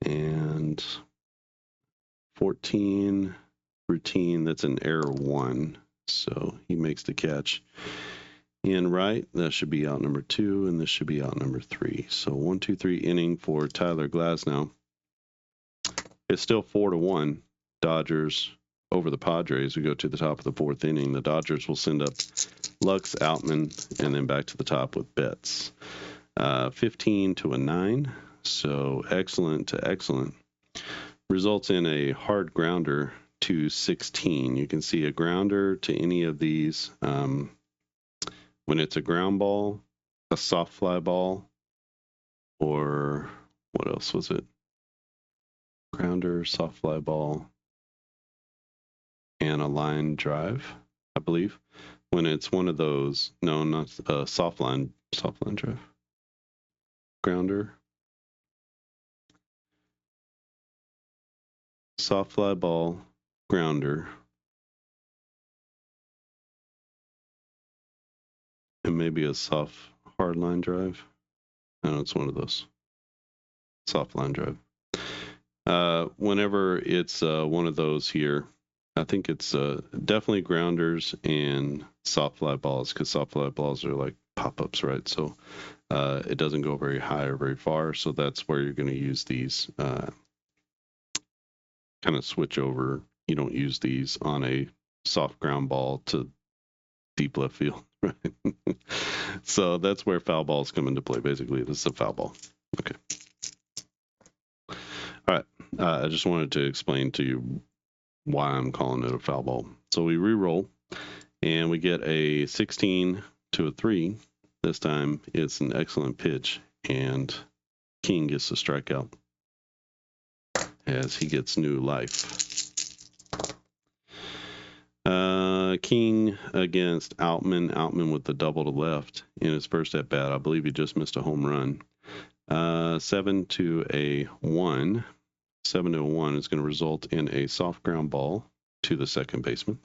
And 14 routine. That's an error 1. So he makes the catch in right. That should be out number 2, and this should be out number 3. So 1-2-3 inning for Tyler Glasnow. It's still 4-1. Dodgers over the Padres. We go to the top of the 4th inning. The Dodgers will send up Lux, Outman, and then back to the top with Betts. 15 to a 9. So excellent to excellent. Results in a hard grounder to 16. You can see a grounder to any of these. When it's a ground ball, a soft fly ball, or what else was it? Grounder, soft fly ball, and a line drive, I believe. When it's one of those, no, not soft line drive. Grounder, soft fly ball, grounder, and maybe a soft hard line drive. No, it's one of those. Soft line drive. Whenever it's one of those here, I think it's definitely grounders and soft fly balls, because soft fly balls are like pop-ups, right? So it doesn't go very high or very far. So that's where you're going to use these kind of switch over. You don't use these on a soft ground ball to deep left field, right? So that's where foul balls come into play. Basically, this is a foul ball. Okay. All right. I just wanted to explain to you why I'm calling it a foul ball. So we re-roll, and we get a 16 to a 3. This time it's an excellent pitch, and King gets a strikeout as he gets new life. King against Outman. Outman with the double to left in his first at bat. I believe he just missed a home run. 7 to a 1. 7 to 1 is going to result in a soft ground ball to the second baseman.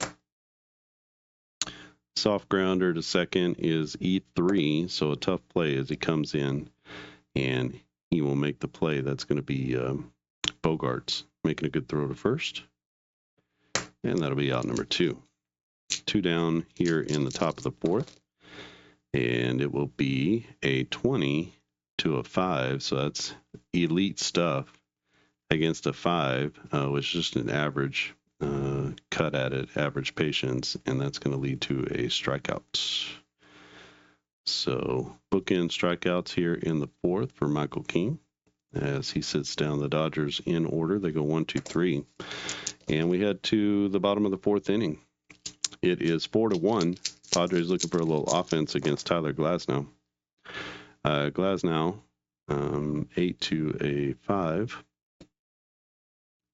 Soft grounder to second is E3, so a tough play as he comes in, and he will make the play. That's going to be Bogarts making a good throw to first, and that'll be out number 2. 2 down here in the top of the 4th. And it will be a 20 to a 5. So that's elite stuff against a 5, which is just an average cut at it, average patience, and that's going to lead to a strikeout. So bookend strikeouts here in the 4th for Michael King as he sits down the Dodgers in order. They go 1, 2, 3. And we head to the bottom of the 4th inning. It is 4-1. Padres looking for a little offense against Tyler Glasnow. Glasnow, 8 to a 5.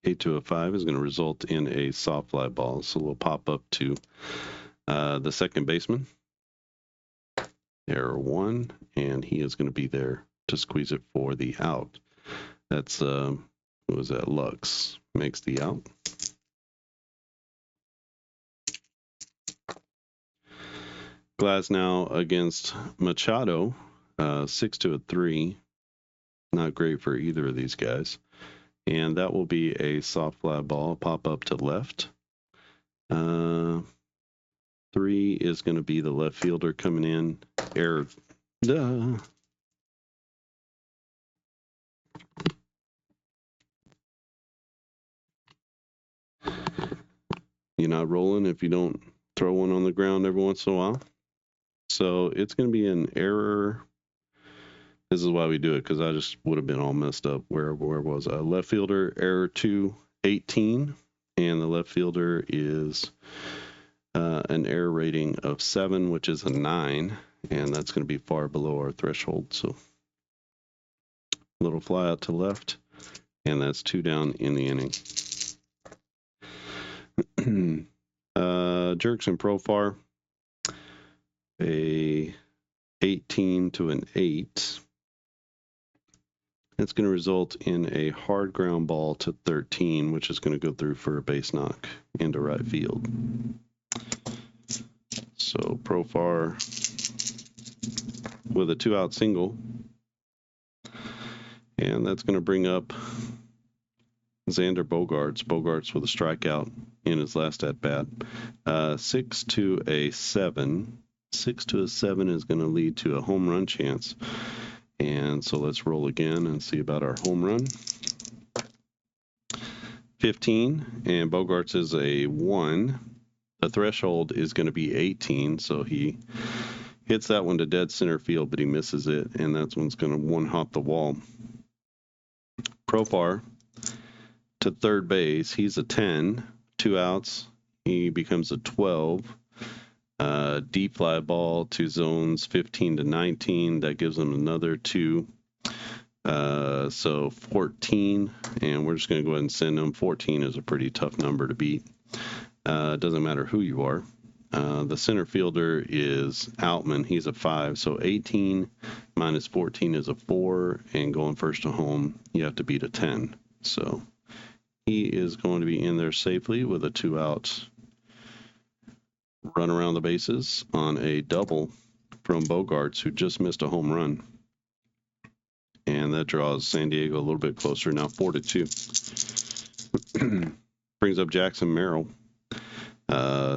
8 to a 5 is going to result in a soft fly ball. So we'll pop up to the second baseman. Error 1, and he is going to be there to squeeze it for the out. That's, who was that? Lux makes the out. Glasnow against Machado, 6 to a 3. Not great for either of these guys. And that will be a soft fly ball, pop up to left. 3 is going to be the left fielder coming in. Error. Duh. You're not rolling if you don't throw one on the ground every once in a while. So it's going to be an error. This is why we do it, because I just would have been all messed up. Where was I? Left fielder, error 218. And the left fielder is an error rating of 7, which is a 9. And that's going to be far below our threshold. So little fly out to left. And that's 2 down in the inning. Jerks and Profar, a 18 to an 8. It's going to result in a hard ground ball to 13, which is going to go through for a base knock into right field. So Profar with a 2-out single. And that's going to bring up Xander Bogaerts. Bogaerts with a strikeout in his last at-bat. 6 to a 7. 6 to a 7 is going to lead to a home run chance. And so let's roll again and see about our home run. 15, and Bogaerts is a 1. The threshold is going to be 18, so he hits that one to dead center field, but he misses it, and that's one's going to one-hop the wall. Profar to third base, he's a 10, 2 outs. He becomes a 12. Deep fly ball to zones 15 to 19. That gives him another 2. So 14, and we're just going to go ahead and send him. 14 is a pretty tough number to beat. It doesn't matter who you are. The center fielder is Outman. He's a 5. So 18 minus 14 is a 4, and going first to home, you have to beat a 10. So he is going to be in there safely with a 2-out run around the bases on a double from Bogaerts, who just missed a home run. And that draws San Diego a little bit closer now, 4-2. Brings up Jackson Merrill,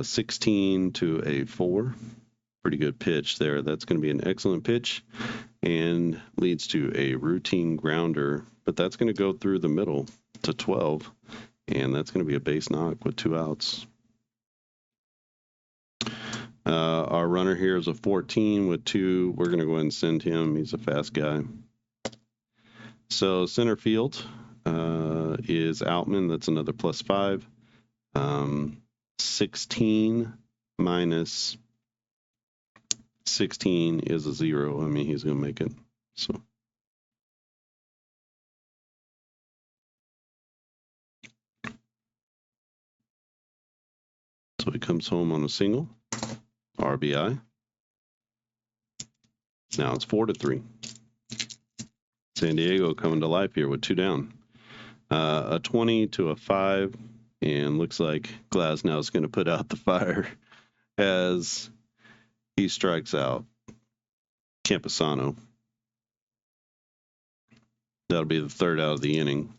16 to a 4. Pretty good pitch there. That's going to be an excellent pitch and leads to a routine grounder, but that's going to go through the middle to 12, and that's going to be a base knock with 2 outs. Our runner here is a 14 with 2. We're going to go ahead and send him. He's a fast guy. So center field is Outman. That's another +5. 16 minus 16 is a 0. I mean, he's going to make it. So he comes home on a single. RBI. Now it's 4-3. San Diego coming to life here with 2 down. A 20 to a 5, and looks like Glasnow is going to put out the fire as he strikes out Campusano. That'll be the 3rd out of the inning.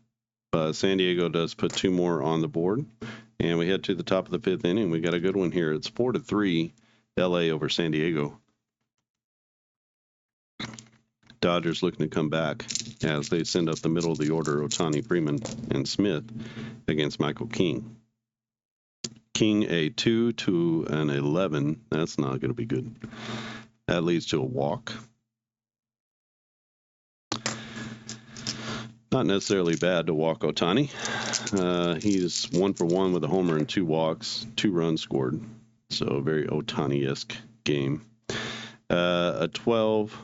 San Diego does put 2 more on the board, And we head to the top of the 5th inning. We got a good one here. It's 4-3, LA over San Diego. Dodgers looking to come back as they send up the middle of the order Ohtani, Freeman, and Smith against Michael King. King a 2 to an 11. That's not going to be good. That leads to a walk. Not necessarily bad to walk Ohtani. He's 1 for 1 with a homer and 2 walks, 2 runs scored. So a very Ohtani-esque game. A 12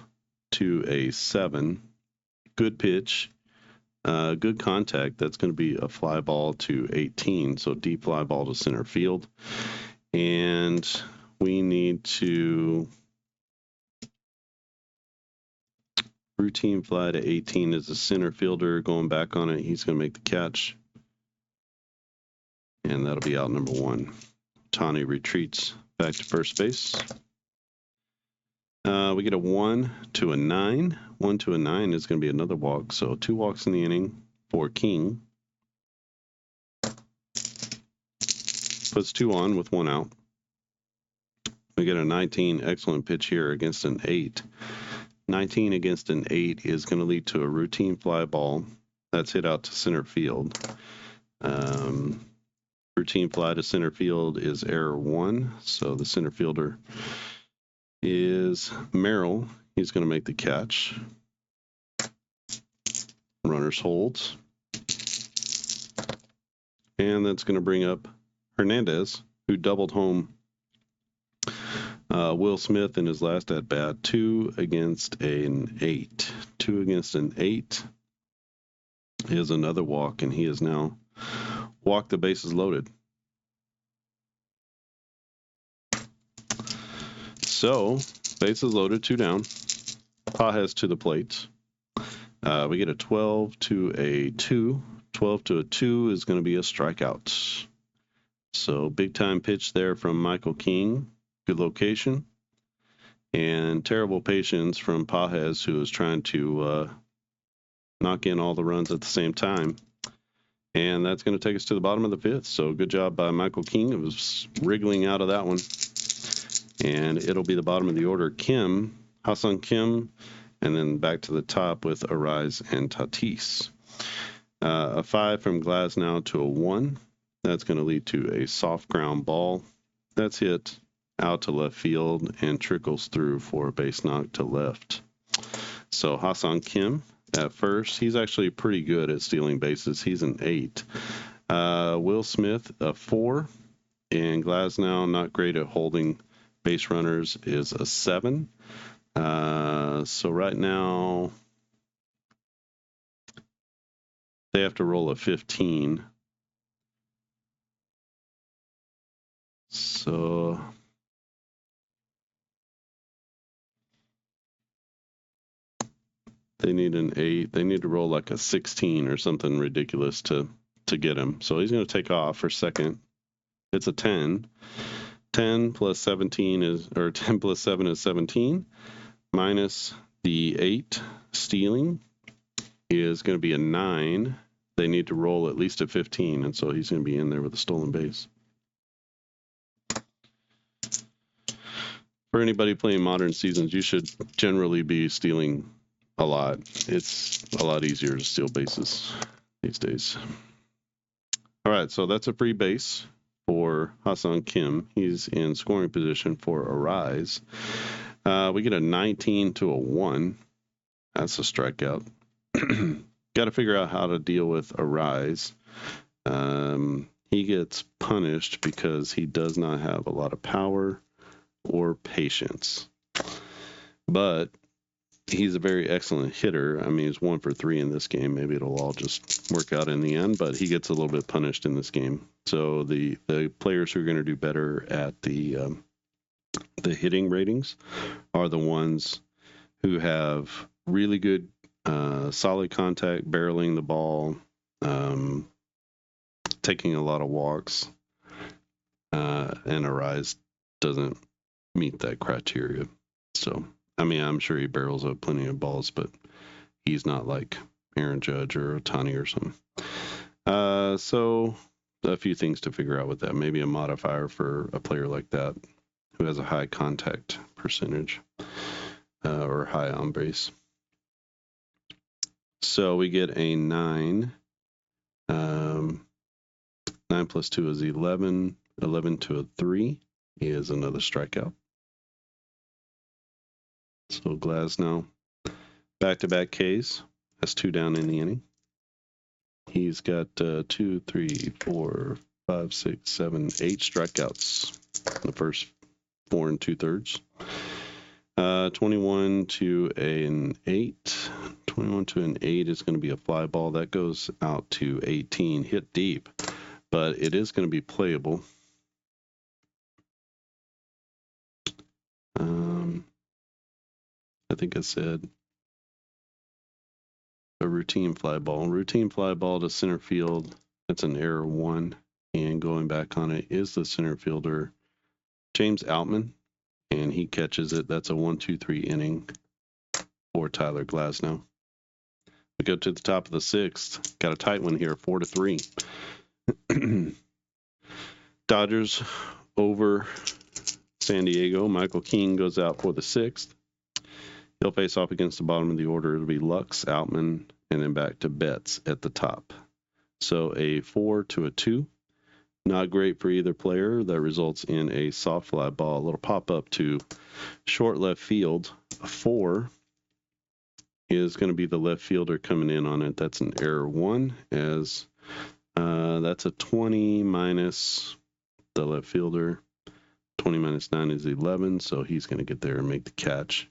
to a 7. Good pitch. Good contact. That's going to be a fly ball to 18. So deep fly ball to center field. And we need to... routine fly to 18 is a center fielder going back on it. He's going to make the catch. And that'll be out number 1. Ohtani retreats back to first base. We get a 1 to a 9. 1 to a 9 is going to be another walk. So 2 walks in the inning for King. Puts 2 on with 1 out. We get a 19. Excellent pitch here against an 8. 19 against an 8 is going to lead to a routine fly ball that's hit out to center field. Routine fly to center field is error 1. So the center fielder is Merrill. He's going to make the catch. Runners holds. And that's going to bring up Hernandez, who doubled home Will Smith in his last at bat. 2 against an 8. 2 against an 8 is another walk, and he has now walked the bases loaded. So, bases loaded, 2 down. Pages to the plate. We get a 12 to a 2. 12 to a 2 is going to be a strikeout. So, big time pitch there from Michael King. Good location. And terrible patience from Pages, who is trying to knock in all the runs at the same time. And that's going to take us to the bottom of the 5th. So, good job by Michael King. It was wriggling out of that one. And it'll be the bottom of the order. Ha-Seong Kim, and then back to the top with Arise and Tatis. A 5 from Glasnow to a 1. That's going to lead to a soft ground ball. That's hit out to left field and trickles through for a base knock to left. So Ha-Seong Kim at first. He's actually pretty good at stealing bases. He's an 8. Will Smith, a 4. And Glasnow, not great at holding base runners, is a 7. So right now they have to roll a 15. So they need an 8. They need to roll like a 16 or something ridiculous to get him. So he's going to take off for second. It's a 10. 10 plus 17 is, or 10 plus 7 is 17. Minus the 8 stealing is going to be a 9. They need to roll at least a 15, and so he's going to be in there with a stolen base. For anybody playing modern seasons, you should generally be stealing a lot. It's a lot easier to steal bases these days. All right, so that's a free base for Ha-Seong Kim. He's in scoring position for Arise. We get a 19 to a 1. That's a strikeout. Got to figure out how to deal with Arise. He gets punished because he does not have a lot of power or patience. But he's a very excellent hitter. I mean, he's 1 for 3 in this game. Maybe it'll all just work out in the end, but he gets a little bit punished in this game. So the players who are going to do better at the hitting ratings are the ones who have really good solid contact, barreling the ball, taking a lot of walks, and Arise doesn't meet that criteria. So, I mean, I'm sure he barrels up plenty of balls, but he's not like Aaron Judge or Ohtani or something. So a few things to figure out with that. Maybe a modifier for a player like that who has a high contact percentage or high on base. So we get a 9. 9 plus 2 is 11. 11 to a 3 is another strikeout. So Glasnow, back-to-back Ks. That's 2 down in the inning. He's got 2, 3, 4, 5, 6, 7, 8 strikeouts in the first 4 2/3. 21 to an 8. 21 to an 8 is going to be a fly ball. That goes out to 18. Hit deep, but it is going to be playable. I think I said a routine fly ball. Routine fly ball to center field. That's an error 1. And going back on it is the center fielder, James Outman. And he catches it. That's a 1-2-3 inning for Tyler Glasnow. We go to the top of the 6th. Got a tight one here, 4-3. Dodgers over San Diego. Michael King goes out for the 6th. He'll face off against the bottom of the order. It'll be Lux, Outman, and then back to Betts at the top. So a 4 to a 2. Not great for either player. That results in a soft fly ball. A little pop up to short left field. A 4 is going to be the left fielder coming in on it. That's an error 1, as that's a 20 minus the left fielder. 20 minus 9 is 11, so he's going to get there and make the catch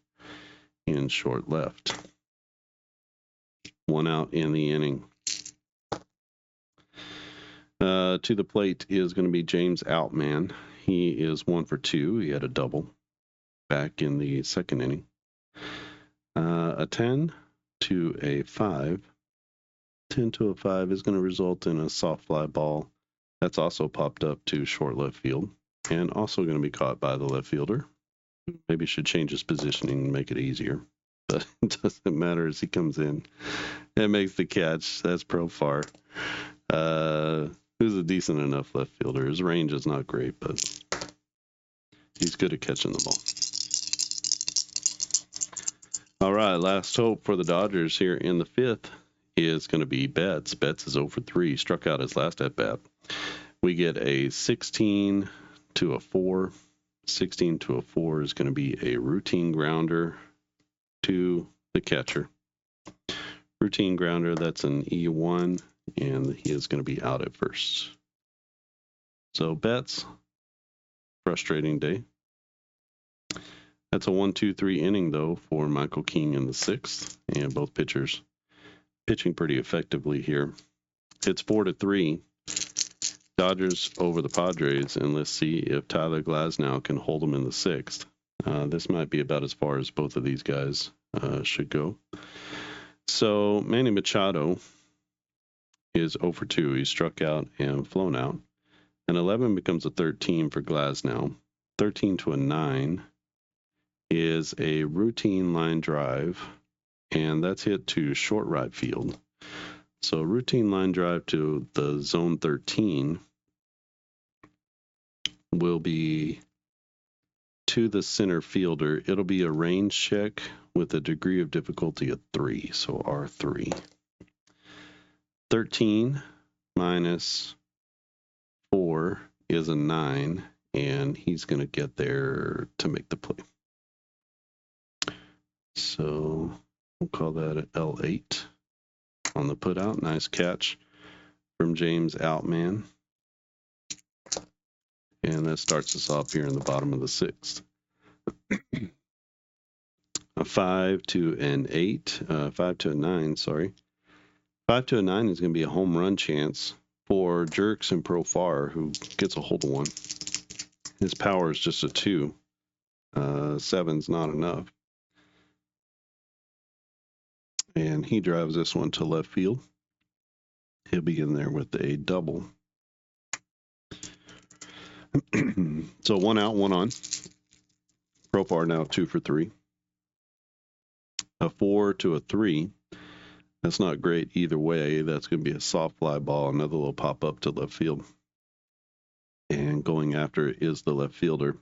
in short left. 1 out in the inning. To the plate is going to be James Outman. He is 1 for 2. He had a double back in the second inning. A 10 to a 5. 10 to a 5 is going to result in a soft fly ball. That's also popped up to short left field and also going to be caught by the left fielder. Maybe should change his positioning and make it easier. But it doesn't matter as he comes in and makes the catch. That's Profar. Who's a decent enough left fielder. His range is not great, but he's good at catching the ball. All right, last hope for the Dodgers here in the 5th is going to be Betts. Betts is 0 for 3, struck out his last at bat. We get a 16 to a 4. 16 to a 4 is going to be a routine grounder to the catcher. Routine grounder, that's an E1, and he is going to be out at first. So Betts, frustrating day. That's a 1-2-3 inning, though, for Michael King in the 6th, and both pitchers pitching pretty effectively here. It's 4-3. Dodgers over the Padres, and let's see if Tyler Glasnow can hold them in the 6th. This might be about as far as both of these guys should go. So Manny Machado is 0 for 2. He's struck out and flown out. An 11 becomes a 13 for Glasnow. 13 to a 9 is a routine line drive, and that's hit to short right field. So routine line drive to the zone 13 will be to the center fielder. It'll be a range check with a degree of difficulty of 3, so R3. 13 minus 4 is a 9, and he's going to get there to make the play. So we'll call that an L8 on the putout. Nice catch from James Outman. And that starts us off here in the bottom of the 6th. A 5 to an 8, 5 to a 9, sorry. 5 to a 9 is going to be a home run chance for Jerks and Profar, who gets a hold of one. His power is just a 2. 7's not enough. And he drives this one to left field. He'll be in there with a double. So 1 out, 1 on. Profar now 2 for 3. A 4 to a 3. That's not great either way. That's going to be a soft fly ball. Another little pop up to left field. And going after it is the left fielder.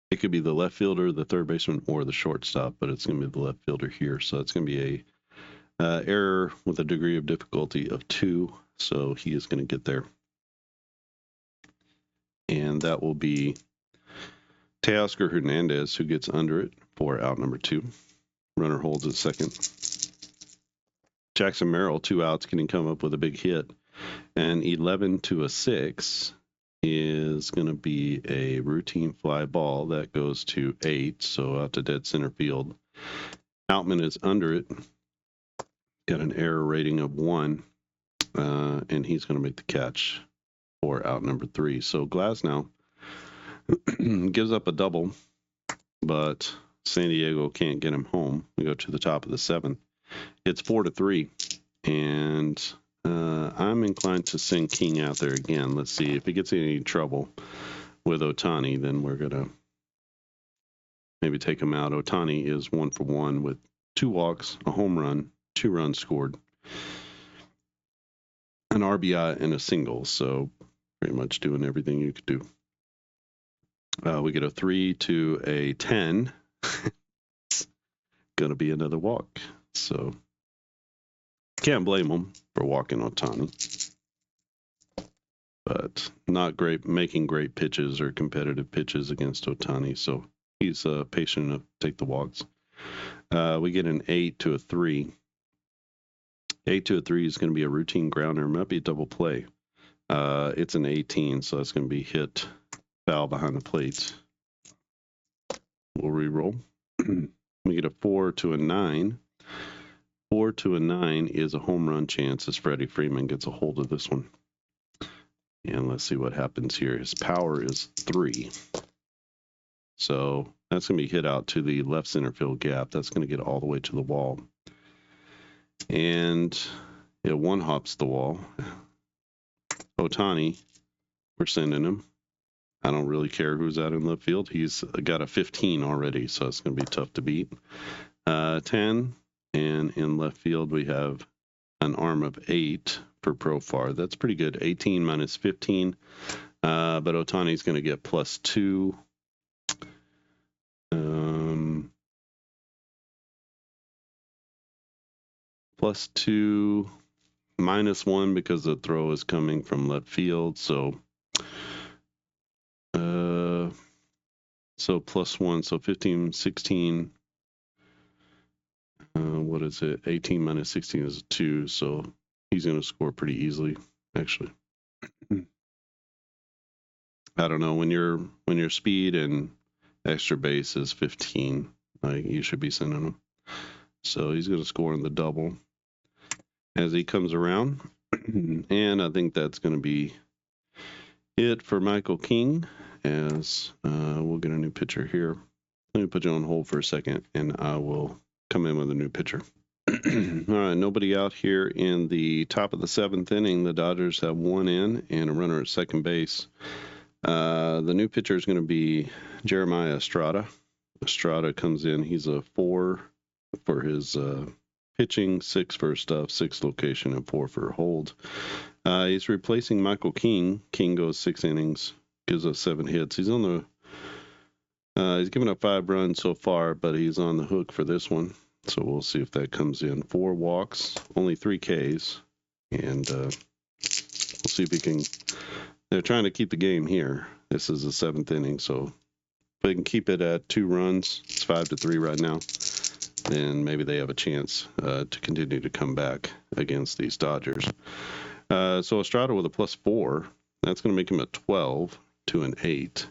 It could be the left fielder, the third baseman, or the shortstop, but it's going to be the left fielder here. So it's going to be a error with a degree of difficulty of 2. So he is going to get there. And that will be Teoscar Hernandez who gets under it for out number 2. Runner holds at second. Jackson Merrill, 2 outs, can come up with a big hit. And 11 to a 6 is going to be a routine fly ball that goes to 8, so out to dead center field. Outman is under it, got an error rating of 1, and he's going to make the catch for out number 3. So Glasnow gives up a double, but San Diego can't get him home. We go to the top of the 7th. It's 4-3, and I'm inclined to send King out there again. Let's see if he gets any trouble with Ohtani, then we're gonna maybe take him out. Ohtani is 1 for 1 with 2 walks, a home run, 2 runs scored, an RBI, and a single. So pretty much doing everything you could do. We get a 3 to a 10. It's gonna be another walk. So can't blame him for walking Ohtani, but not great making great pitches or competitive pitches against Ohtani. So he's patient enough to take the walks. We get an 8 to a 3. 8 to a 3 is going to be a routine grounder. It might be a double play. It's an 18, so it's going to be hit foul behind the plate. We'll re-roll. We get a 4 to a 9. 4 to a 9 is a home run chance as Freddie Freeman gets a hold of this one. And let's see what happens here. His power is 3. So that's going to be hit out to the left center field gap. That's going to get all the way to the wall. And it one-hops the wall. Ohtani, we're sending him. I don't really care who's out in left field. He's got a 15 already, so it's going to be tough to beat. 10. And in left field, we have an arm of 8 for Profar. That's pretty good. 18 minus 15. But Ohtani's going to get +2. +2, -1 because the throw is coming from left field. So +1. So 15, 16. What is it? 18 minus 16 is 2, so he's going to score pretty easily, actually. I don't know, when your speed and extra base is 15, like, you should be sending him. So he's going to score in the double as he comes around. And I think that's going to be it for Michael King, as we'll get a new pitcher here. Let me put you on hold for a second, and I will come in with a new pitcher. All right, nobody out here in the top of the 7th inning. The Dodgers have 1 in and a runner at second base. The new pitcher is going to be Jeremiah Estrada. Estrada comes in. He's a 4 for his pitching, 6 for stuff, 6 location, and 4 for hold. He's replacing Michael King. King goes 6 innings, gives us 7 hits. He's on the he's given up 5 runs so far, but he's on the hook for this one. So we'll see if that comes in. 4 walks, only 3 Ks, and we'll see if he can. They're trying to keep the game here. This is the 7th inning, so if they can keep it at 2 runs, it's 5-3 right now, then maybe they have a chance to continue to come back against these Dodgers. So Estrada with a +4, that's going to make him a 12 to an 8.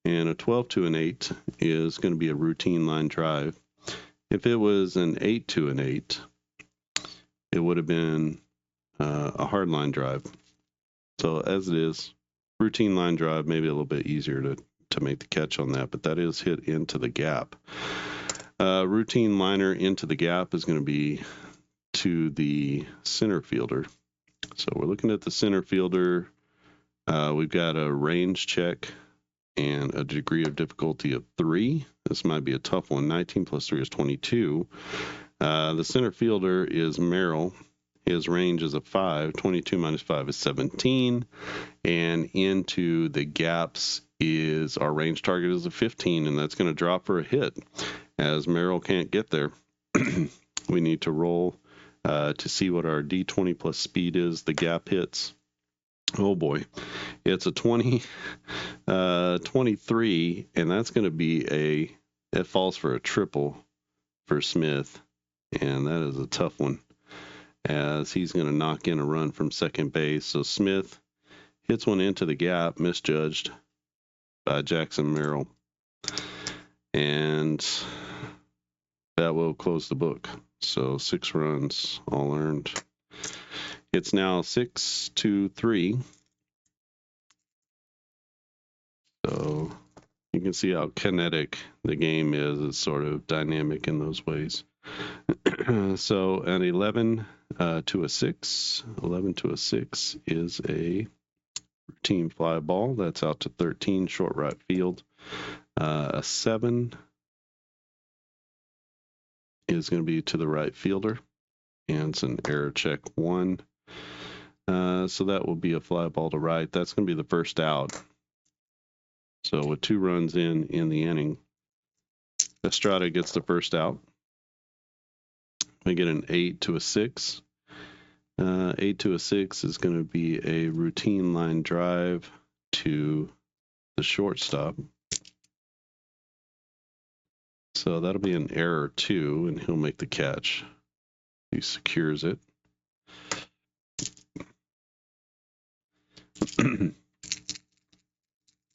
And a 12 to an 8 is going to be a routine line drive. If it was an 8 to an 8, it would have been a hard line drive. So as it is, routine line drive, maybe a little bit easier to make the catch on that, but that is hit into the gap. Routine liner into the gap is going to be to the center fielder. So we're looking at the center fielder. We've got a range check and a degree of difficulty of 3. This might be a tough one. 19 plus 3 is 22. The center fielder is Merrill. His range is a 5. 22 minus 5 is 17. And into the gaps is our range target is a 15, and that's going to drop for a hit. As Merrill can't get there, we need to roll to see what our D20 plus speed is. The gap hits. Oh boy, it's a 23, and that's going to be it falls for a triple for Smith, and that is a tough one, as he's going to knock in a run from second base. So Smith hits one into the gap, misjudged by Jackson Merrill, and that will close the book. So 6 runs, all earned. It's now 6-3. So you can see how kinetic the game is. It's sort of dynamic in those ways. So an 11 to a 6. 11 to a 6 is a routine fly ball. That's out to 13, short right field. A 7 is going to be to the right fielder, and it's an error check 1. So that will be a fly ball to right. That's going to be the first out. So with 2 runs in the inning, Estrada gets the first out. We get an 8 to a 6. 8 to a 6 is going to be a routine line drive to the shortstop. So that'll be an error 2, and he'll make the catch. He secures it.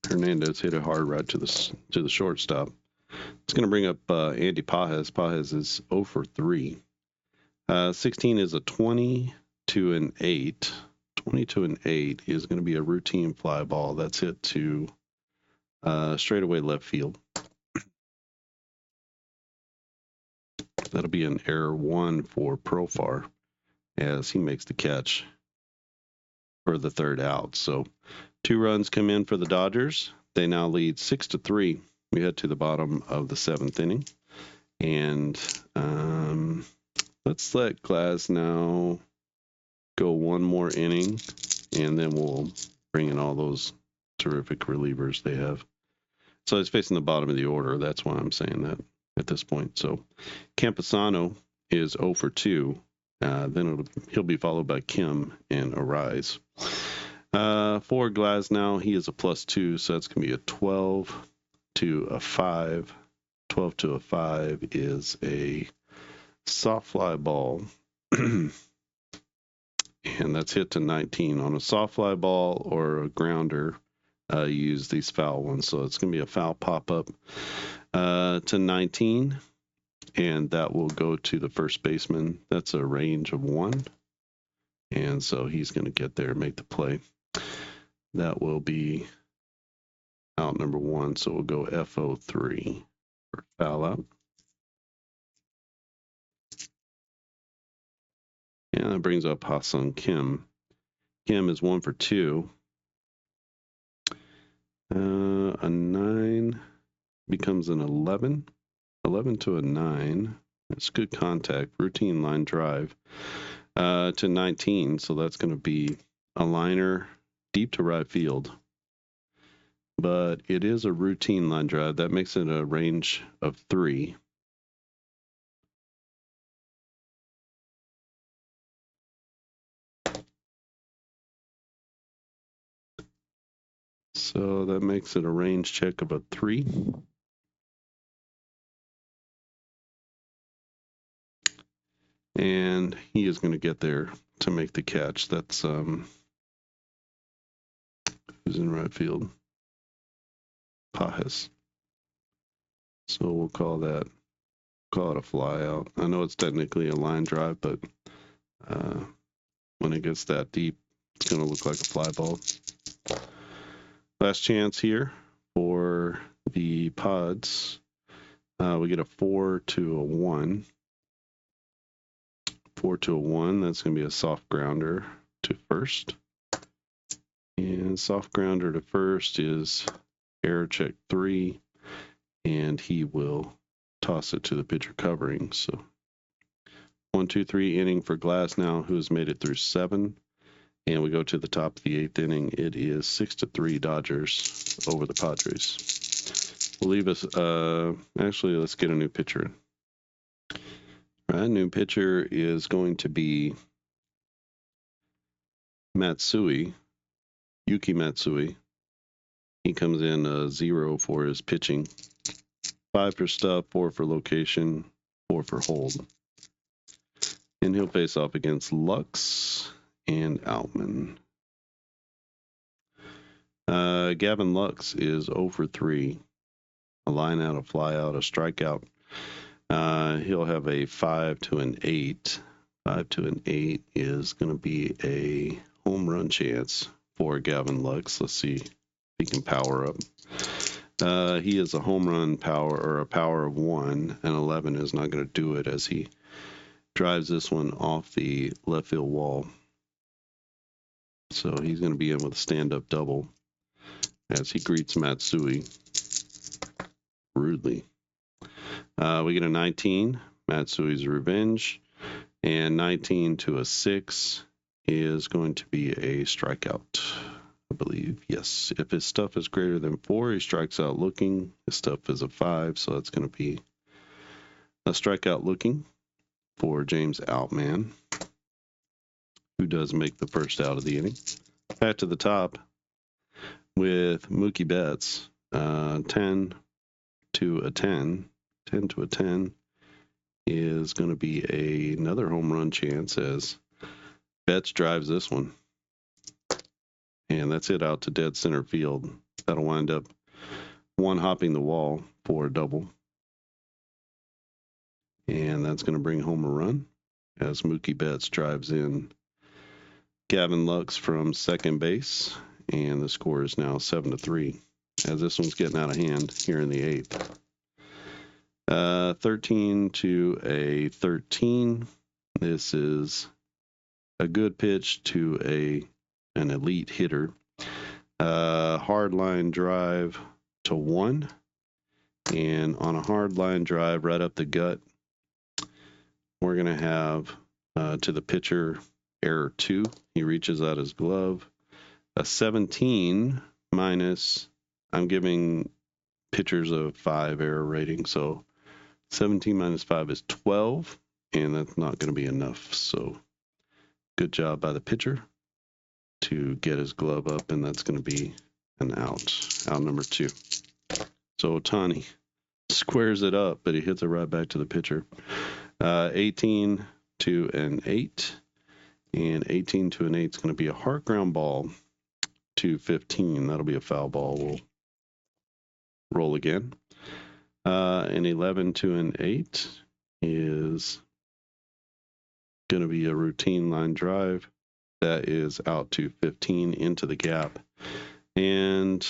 Hernandez hit it hard right to the shortstop. It's going to bring up Andy Pages. Pages is 0 for 3. 16 is a 20 to an 8. 20 to an 8 is going to be a routine fly ball. That's hit to straightaway left field. That'll be an error 1 for Profar, as he makes the catch for the third out. So 2 runs come in for the Dodgers. They now lead 6-3. We head to the bottom of the 7th inning. And let's let Glasnow go one more inning, and then we'll bring in all those terrific relievers they have. So it's facing the bottom of the order. That's why I'm saying that at this point. So Camposano is 0 for 2. Then he'll be followed by Kim and Arise. For Glasnow, he is a +2, so that's going to be a 12 to a 5. 12 to a 5 is a soft fly ball. And that's hit to 19. On a soft fly ball or a grounder, use these foul ones. So it's going to be a foul pop-up to 19. And that will go to the first baseman. That's a range of 1. And so he's going to get there and make the play. That will be out number 1. So we'll go FO3 for foul out. And that brings up Ha-Seong Kim. Kim is 1 for 2. A 9 becomes an 11. 11 to a 9. That's good contact. Routine line drive to 19. So that's going to be a liner deep to right field. But it is a routine line drive. That makes it a range of 3. So that makes it a range check of a 3. And he is going to get there to make the catch. That's who's in right field? Pajes. So we'll call it a fly out. I know it's technically a line drive, but when it gets that deep, it's going to look like a fly ball. Last chance here for the Pods. We get a 4 to a 1. 4 to a 1. That's going to be a soft grounder to first. And soft grounder to first is error check 3. And he will toss it to the pitcher covering. So 1, 2, 3 inning for Glass now, who has made it through 7. And we go to the top of the 8th inning. It is 6-3 Dodgers over the Padres. We'll leave us. Actually, let's get a new pitcher in. All right, new pitcher is going to be Yuki Matsui. He comes in 0 for his pitching. 5 for stuff, 4 for location, 4 for hold. And he'll face off against Lux and Outman. Gavin Lux is 0 for 3. A line out, a fly out, a strikeout. He'll have a 5 to an 8. 5 to an 8 is going to be a home run chance for Gavin Lux. Let's see if he can power up. He is a home run power, or a power of 1, and 11 is not going to do it as he drives this one off the left field wall. So he's going to be in with a stand-up double as he greets Matsui rudely. We get a 19, Matsui's revenge, and 19 to a 6 is going to be a strikeout, I believe. Yes, if his stuff is greater than 4, he strikes out looking. His stuff is a 5, so that's going to be a strikeout looking for James Outman, who does make the first out of the inning. Back to the top with Mookie Betts, 10 to a 10. 10 to a 10 is going to be another home run chance as Betts drives this one. And that's it out to dead center field. That'll wind up one hopping the wall for a double. And that's going to bring home a run as Mookie Betts drives in Gavin Lux from second base. And the score is now 7-3 as this one's getting out of hand here in the 8th. 13 to a 13. This is a good pitch to an elite hitter. Hard line drive to 1. And on a hard line drive right up the gut, we're going to have to the pitcher error 2. He reaches out his glove. A 17 minus, I'm giving pitchers a 5 error rating, so 17 minus 5 is 12, and that's not going to be enough. So good job by the pitcher to get his glove up, and that's going to be an out number 2. So Ohtani squares it up, but he hits it right back to the pitcher. 18 to an 8, and 18 to an 8 is going to be a hard ground ball to 15. That'll be a foul ball. We'll roll again. An 11 to an 8 is going to be a routine line drive that is out to 15 into the gap. And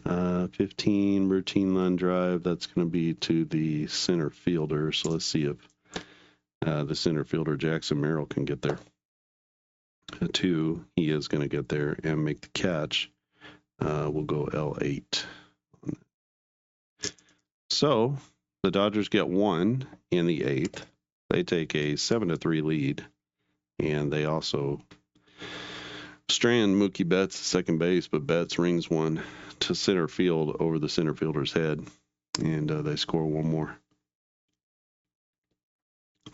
15 routine line drive, that's going to be to the center fielder. So let's see if the center fielder, Jackson Merrill, can get there. A 2, he is going to get there and make the catch. We'll go L8. So the Dodgers get 1 in the 8th. They take a 7-3 lead, and they also strand Mookie Betts at second base, but Betts rings one to center field over the center fielder's head, and they score one more.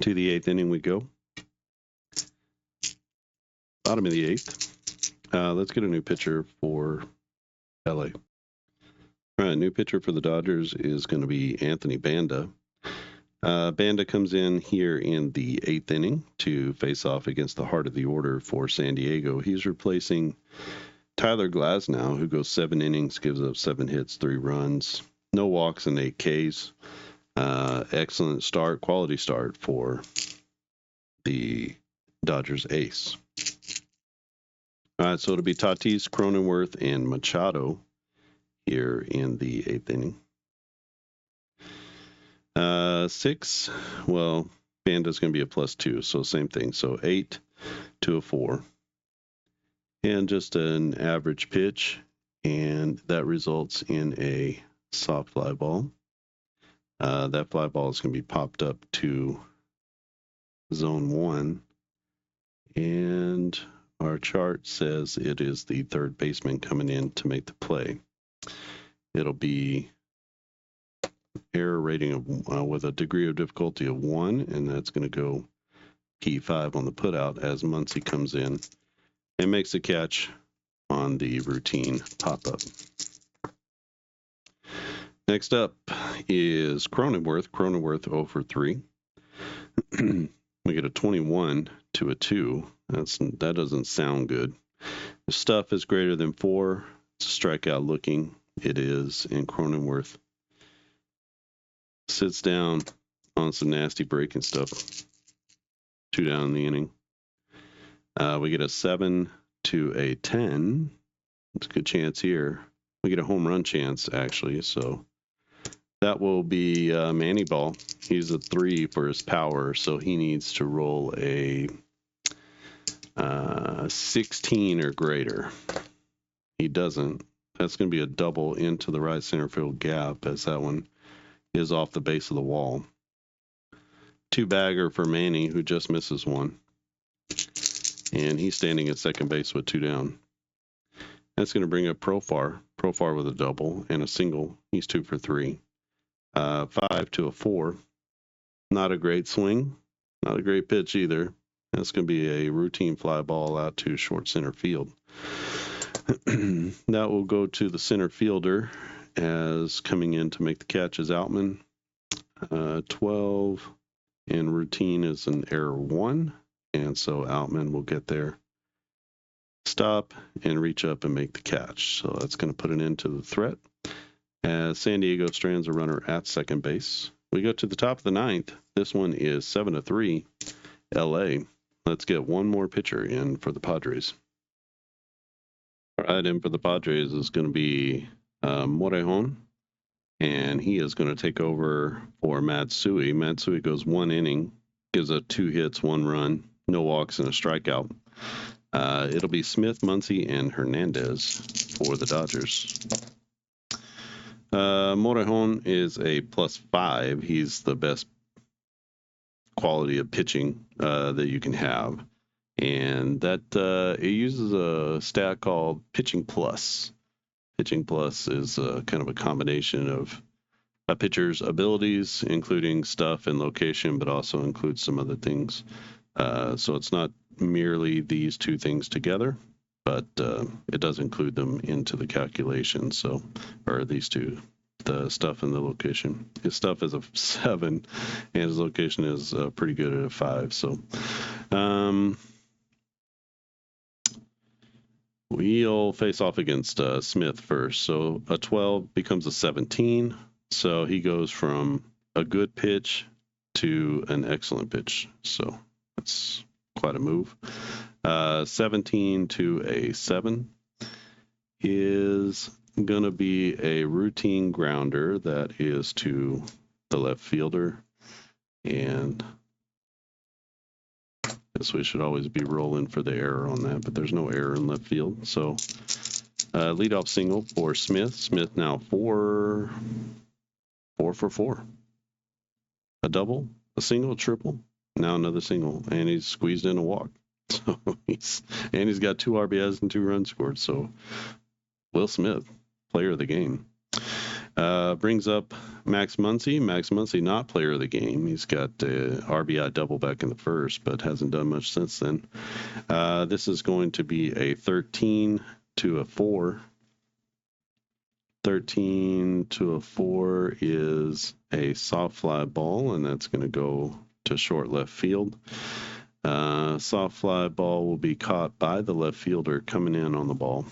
To the 8th inning we go. Bottom of the 8th. Let's get a new pitcher for LA. All right, new pitcher for the Dodgers is going to be Anthony Banda. Banda comes in here in the 8th inning to face off against the heart of the order for San Diego. He's replacing Tyler Glasnow, who goes 7 innings, gives up 7 hits, 3 runs, no walks, and 8 Ks. Excellent start, quality start for the Dodgers ace. All right, so it'll be Tatis, Cronenworth, and Machado here in the 8th inning. 6, well, Banda's going to be a +2, so same thing. So 8 to a 4. And just an average pitch, and that results in a soft fly ball. That fly ball is going to be popped up to zone 1. And our chart says it is the third baseman coming in to make the play. It'll be error rating of with a degree of difficulty of 1, and that's going to go P5 on the putout as Muncy comes in and makes a catch on the routine pop-up. Next up is Cronenworth. Cronenworth 0 for 3. We get a 21 to a 2. That doesn't sound good. If stuff is greater than 4, it's a strikeout looking. It is, and Cronenworth sits down on some nasty breaking stuff. 2 down in the inning. We get a 7 to a 10. It's a good chance here. We get a home run chance, actually, so that will be Manny Ball. He's a 3 for his power, so he needs to roll a 16 or greater. He doesn't. That's going to be a double into the right center field gap, as that one is off the base of the wall. 2-bagger for Manny, who just misses one. And he's standing at second base with 2 down. That's going to bring up Profar. Profar with a double and a single. He's 2 for 3. 5 to a 4. Not a great swing. Not a great pitch either. That's going to be a routine fly ball out to short center field. That will go to the center fielder, as coming in to make the catch is Outman. 12, and routine is an error 1, and so Outman will get there, stop, and reach up and make the catch. So that's going to put an end to the threat, as San Diego strands a runner at second base. We go to the top of the 9th. This one is 7 to 3, LA. Let's get one more pitcher in for the Padres. All right, in for the Padres is going to be Morejon, and he is going to take over for Matsui. Matsui goes 1 inning, gives up 2 hits, 1 run, no walks, and a strikeout. It'll be Smith, Muncy, and Hernandez for the Dodgers. Morejon is a +5. He's the best quality of pitching that you can have. And that it uses a stat called Pitching Plus. Pitching Plus is kind of a combination of a pitcher's abilities, including stuff and location, but also includes some other things. So it's not merely these 2 things together, but it does include them into the calculation. So, or these 2, the stuff and the location. His stuff is a 7, and his location is pretty good at a 5. So, we'll face off against Smith first. So a 12 becomes a 17. So he goes from a good pitch to an excellent pitch. So that's quite a move. 17 to a 7 is going to be a routine grounder that is to the left fielder. And guess we should always be rolling for the error on that, but there's no error in left field. So leadoff single for Smith. Smith now 4 for 4. A double, a single, a triple, now another single, and he's squeezed in a walk. So he's got 2 RBIs and 2 runs scored. So Will Smith, player of the game. Brings up Max Muncy. Max Muncy, not player of the game. He's got RBI double back in the first, but hasn't done much since then. This is going to be a 13 to a 4. 13 to a 4 is a soft fly ball, and that's going to go to short left field. Soft fly ball will be caught by the left fielder coming in on the ball.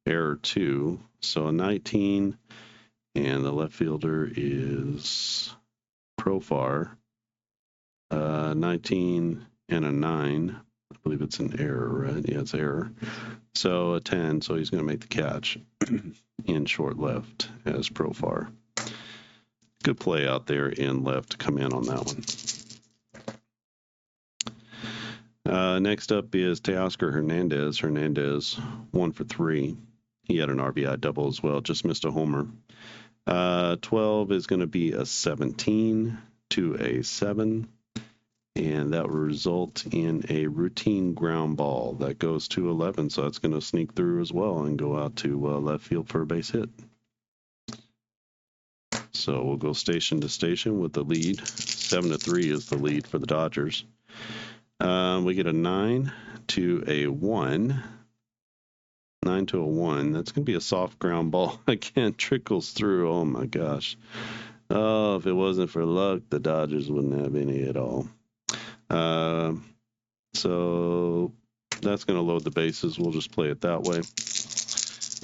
Error 2. So a 19. And the left fielder is Profar. 19 and a 9. I believe it's an error, right? Yeah, it's error. So a 10, so he's going to make the catch in short left as Profar. Good play out there in left to come in on that one. Next up is Teoscar Hernandez. Hernandez 1 for 3. He had an RBI double as well, just missed a homer. 12 is going to be a 17 to a 7. and that will result in a routine ground ball that goes to 11. So that's going to sneak through as well and go out to left field for a base hit. So we'll go station to station with the lead. 7-3 is the lead for the Dodgers. We get a 9 to a 1. 9 to a 1. That's going to be a soft ground ball. Again, trickles through. Oh my gosh. Oh, if it wasn't for luck, the Dodgers wouldn't have any at all. So that's going to load the bases. We'll just play it that way.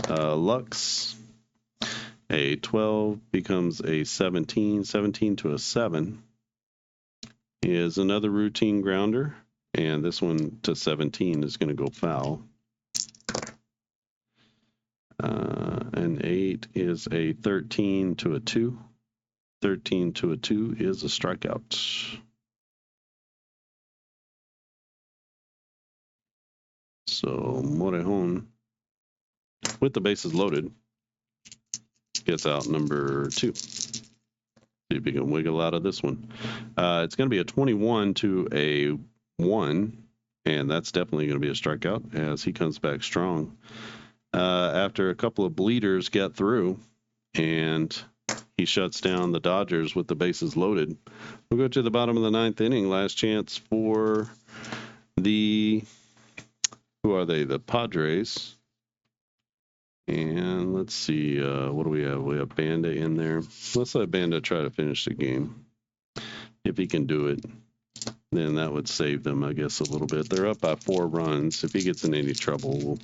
Lux, a 12 becomes a 17. 17 to a 7 is another routine grounder. And this one to 17 is going to go foul. An 8 is a 13 to a 2. 13 to a 2 is a strikeout. So Morejon, with the bases loaded, gets out number 2. See if you can wiggle out of this one. It's going to be a 21 to a 1, and that's definitely going to be a strikeout as he comes back strong. After a couple of bleeders get through, and he shuts down the Dodgers with the bases loaded. We'll go to the bottom of the 9th inning. Last chance for the, who are they? The Padres. And let's see, what do we have? We have Banda in there. Let's let Banda try to finish the game. If he can do it, then that would save them, I guess, a little bit. They're up by 4 runs. If he gets in any trouble, we'll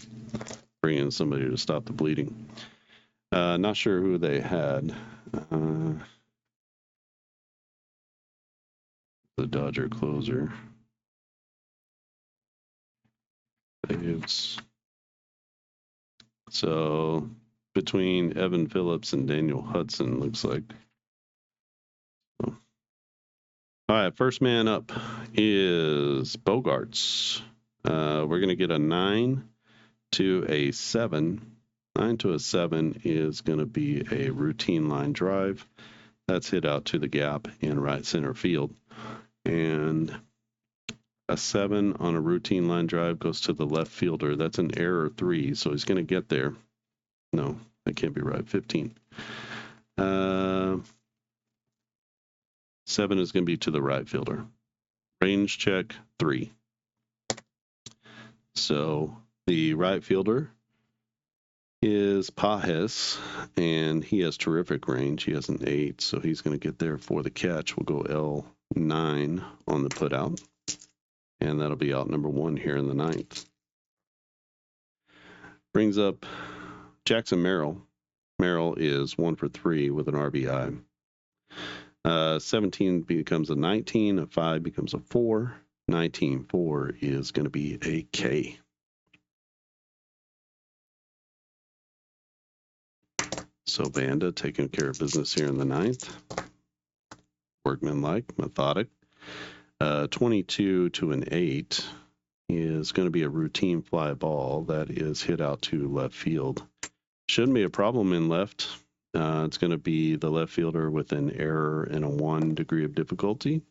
bring in somebody to stop the bleeding. Not sure who they had. The Dodger closer. So between Evan Phillips and Daniel Hudson, looks like. All right, first man up is Bogarts. We're going to get a 9 to a 7. 9 to a 7 is going to be a routine line drive. That's hit out to the gap in right center field. And a 7 on a routine line drive goes to the left fielder. That's an error 3, so he's going to get there. No, that can't be right. 15. 7 is going to be to the right fielder. Range check 3. So the right fielder is Pajes, and he has terrific range. He has an 8, so he's going to get there for the catch. We'll go L9 on the putout, and that'll be out number 1 here in the 9th. Brings up Jackson Merrill. Merrill is 1 for 3 with an RBI. 17 becomes a 19, a 5 becomes a 4. 19-4 is going to be a K. So Banda taking care of business here in the 9th. Workmanlike, methodic. 22 to an 8 is going to be a routine fly ball that is hit out to left field. Shouldn't be a problem in left. It's going to be the left fielder with an error and a 1 degree of difficulty.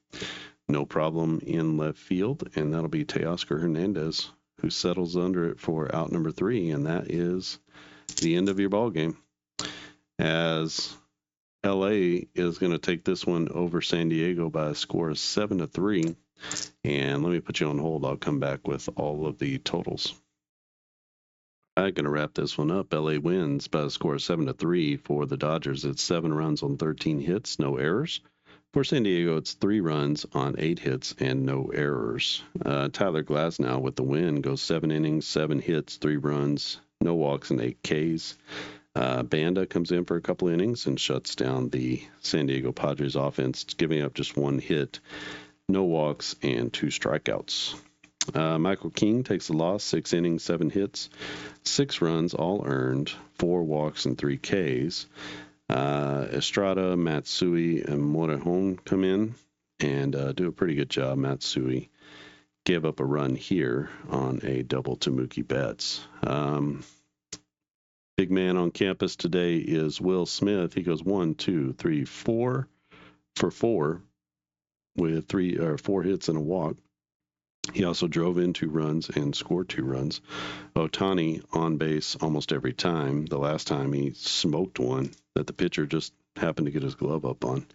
No problem in left field, and that'll be Teoscar Hernandez, who settles under it for out number 3, and that is the end of your ball game. As LA is going to take this one over San Diego by a score of 7-3. And let me put you on hold. I'll come back with all of the totals. I'm going to wrap this one up. LA wins by a score of 7-3 for the Dodgers. It's 7 runs on 13 hits, no errors. For San Diego, it's 3 runs on 8 hits and no errors. Tyler Glasnow with the win goes 7 innings, 7 hits, 3 runs, no walks, and 8 Ks. Banda comes in for a couple innings and shuts down the San Diego Padres offense, giving up just 1 hit, no walks, and 2 strikeouts. Michael King takes the loss, 6 innings, 7 hits, 6 runs, all earned, 4 walks, and 3 Ks. Estrada, Matsui, and Morejon come in and do a pretty good job. Matsui gave up a run here on a double to Mookie Betts. Big man on campus today is Will Smith. He goes 1, 2, 3, 4 for 4. with 4 hits and a walk. He also drove in 2 runs and scored 2 runs. Ohtani on base almost every time. The last time he smoked one that the pitcher just happened to get his glove up on.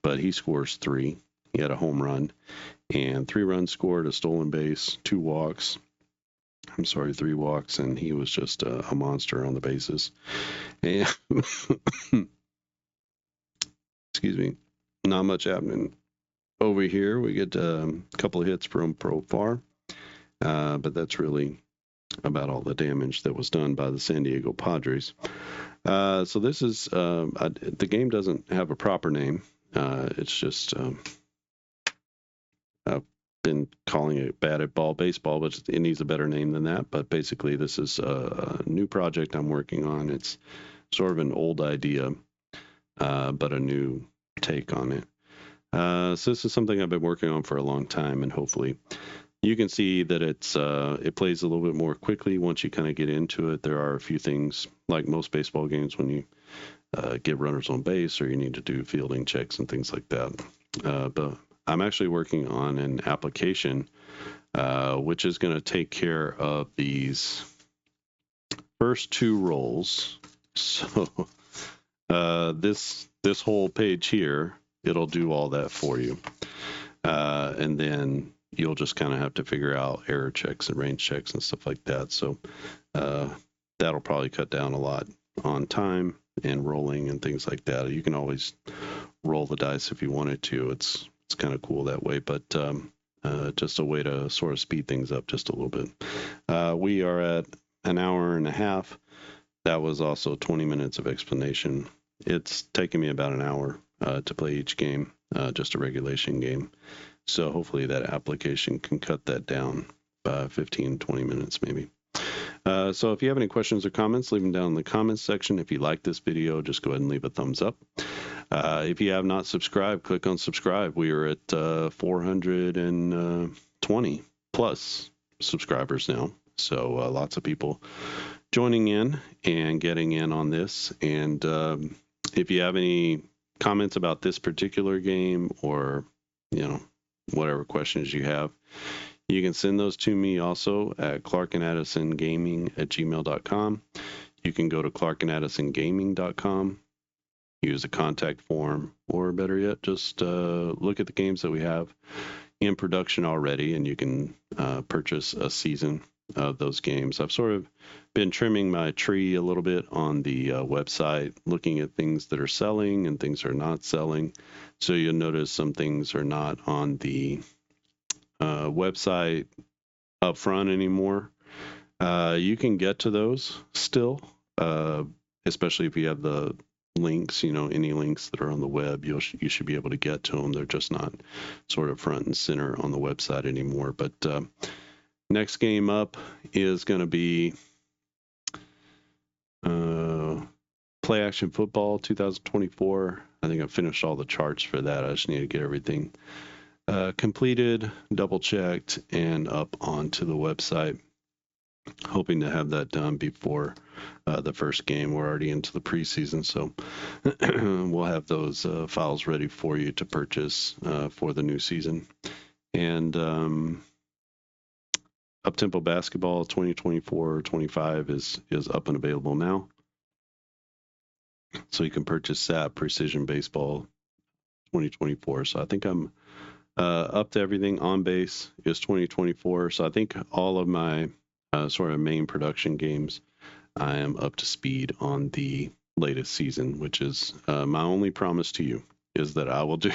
But he scores 3. He had a home run and 3 runs scored, a stolen base, 2 walks. 3 walks, and he was just a monster on the bases. And excuse me, not much happening over here. We get a couple of hits from Profar, but that's really about all the damage that was done by the San Diego Padres. So this is the game doesn't have a proper name. It's just I've been calling it Batted Ball Baseball, but it needs a better name than that. But basically, this is a new project I'm working on. It's sort of an old idea, but a new take on it. So this is something I've been working on for a long time, and hopefully you can see that it plays a little bit more quickly once you kind of get into it. There are a few things, like most baseball games, when you get runners on base or you need to do fielding checks and things like that. But I'm actually working on an application which is going to take care of these first 2 roles. So this whole page here, it'll do all that for you. And then you'll just kind of have to figure out error checks and range checks and stuff like that. So that'll probably cut down a lot on time and rolling and things like that. You can always roll the dice if you wanted to. It's kind of cool that way, but just a way to sort of speed things up just a little bit. We are at an hour and a half. That was also 20 minutes of explanation. It's taken me about an hour to play each game, just a regulation game. So hopefully that application can cut that down by 15, 20 minutes maybe. So if you have any questions or comments, leave them down in the comments section. If you like this video, just go ahead and leave a thumbs up. If you have not subscribed, click on subscribe. We are at 420 plus subscribers now. So lots of people joining in and getting in on this. And if you have any comments about this particular game, or whatever questions you have, you can send those to me also at clarkandaddisongaming@gmail.com. You can go to clarkandaddisongaming.com, use a contact form, or better yet, just look at the games that we have in production already, and you can purchase a season of those games. I've sort of been trimming my tree a little bit on the website, looking at things that are selling and things that are not selling. So you'll notice some things are not on the website up front anymore. You can get to those still, especially if you have the links, any links that are on the web, you should be able to get to them. They're just not sort of front and center on the website anymore. But next game up is going to be Play Action Football 2024. I think I've finished all the charts for that. I just need to get everything completed, double checked, and up onto the website. Hoping to have that done before the first game. We're already into the preseason, so we'll have those files ready for you to purchase for the new season. And Uptempo Basketball 2024-25 is up and available now. So you can purchase that. Precision Baseball 2024. So I think I'm up to everything. On Base is 2024. So I think all of my sort of main production games, I am up to speed on the latest season, which is my only promise to you is that I will do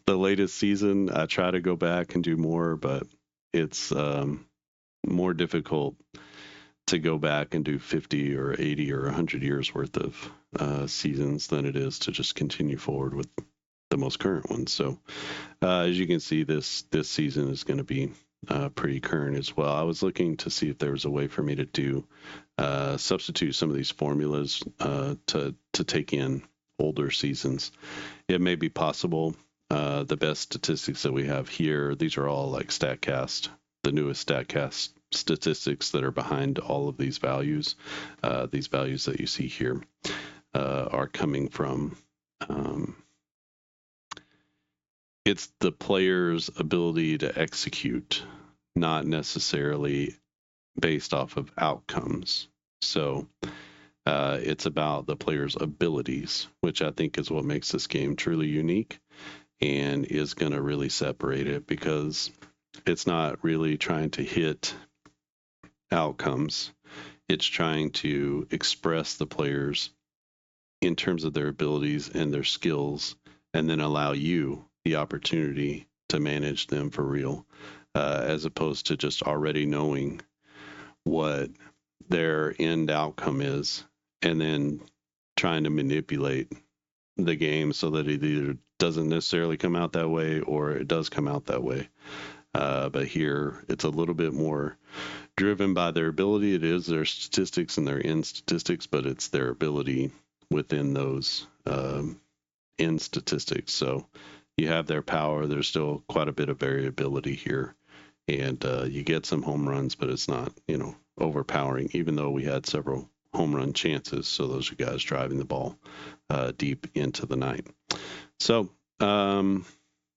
the latest season. I try to go back and do more, but it's more difficult to go back and do 50 or 80 or 100 years worth of seasons than it is to just continue forward with the most current ones. So as you can see, this season is going to be pretty current as well. I was looking to see if there was a way for me to do substitute some of these formulas to take in older seasons. It may be possible. The best statistics that we have here, these are all like StatCast, the newest StatCast statistics that are behind all of these values. These values that you see here are coming from it's the player's ability to execute, not necessarily based off of outcomes. So it's about the player's abilities, which I think is what makes this game truly unique and is going to really separate it, because it's not really trying to hit outcomes. It's trying to express the players in terms of their abilities and their skills, and then allow you the opportunity to manage them for real, as opposed to just already knowing what their end outcome is and then trying to manipulate the game so that it either doesn't necessarily come out that way or it does come out that way. But here it's a little bit more driven by their ability. It is their statistics and their end statistics, but it's their ability within those end statistics. So you have their power. There's still quite a bit of variability here. And you get some home runs, but it's not, overpowering, even though we had several home run chances. So those are guys driving the ball deep into the night. So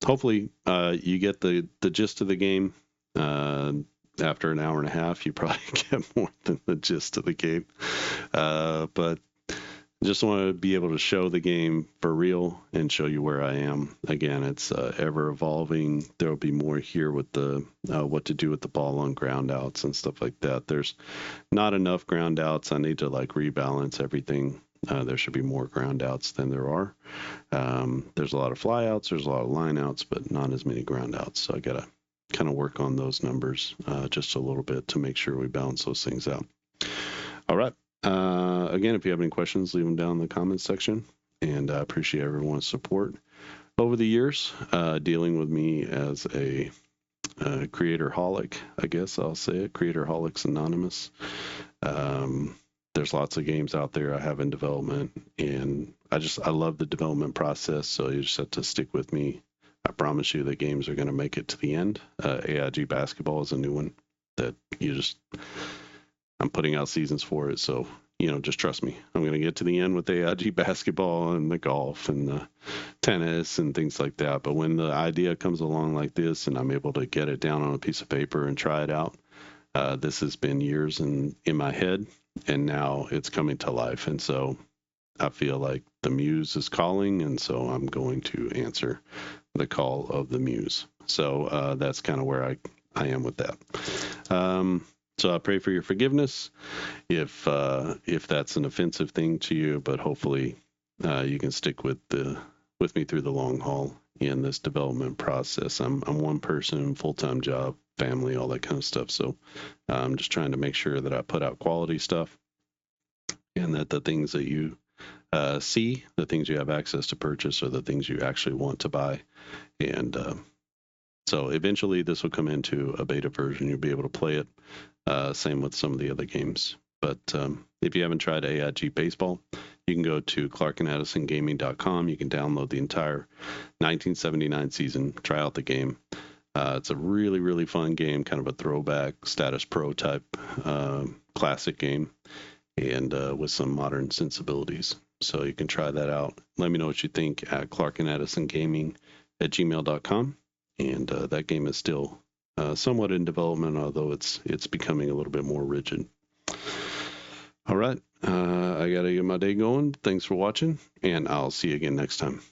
hopefully you get the gist of the game. After an hour and a half, you probably get more than the gist of the game. But just want to be able to show the game for real and show you where I am. Again, it's ever evolving. There will be more here with the what to do with the ball on ground outs and stuff like that. There's not enough ground outs. I need to rebalance everything. There should be more ground outs than there are. There's a lot of fly outs. There's a lot of line outs, but not as many ground outs. So I got to kind of work on those numbers just a little bit to make sure we balance those things out. All right. Again, if you have any questions, leave them down in the comments section. And I appreciate everyone's support over the years, dealing with me as a creator-holic, I guess I'll say it. Creator-holics Anonymous. There's lots of games out there I have in development, and I love the development process, so you just have to stick with me. I promise you the games are going to make it to the end. AIG Basketball is a new one that I'm putting out seasons for it, so just trust me. I'm going to get to the end with AIG Basketball and the golf and the tennis and things like that. But when the idea comes along like this and I'm able to get it down on a piece of paper and try it out, this has been years in my head, and now it's coming to life. And so I feel like the muse is calling, and so I'm going to answer the call of the muse. So that's kind of where I am with that. So I pray for your forgiveness if that's an offensive thing to you, but hopefully you can stick with me through the long haul in this development process. I'm one person, full-time job, family, all that kind of stuff. So I'm just trying to make sure that I put out quality stuff, and that the things that you see, the things you have access to purchase, are the things you actually want to buy. And so eventually this will come into a beta version. You'll be able to play it. Same with some of the other games. But if you haven't tried AIG Baseball, you can go to clarkandaddisongaming.com. You can download the entire 1979 season, try out the game. It's a really, really fun game, kind of a throwback Status Pro type classic game, and with some modern sensibilities. So you can try that out. Let me know what you think at clarkandaddisongaming@gmail.com. And that game is still somewhat in development, although it's becoming a little bit more rigid. All right. I got to get my day going. Thanks for watching, and I'll see you again next time.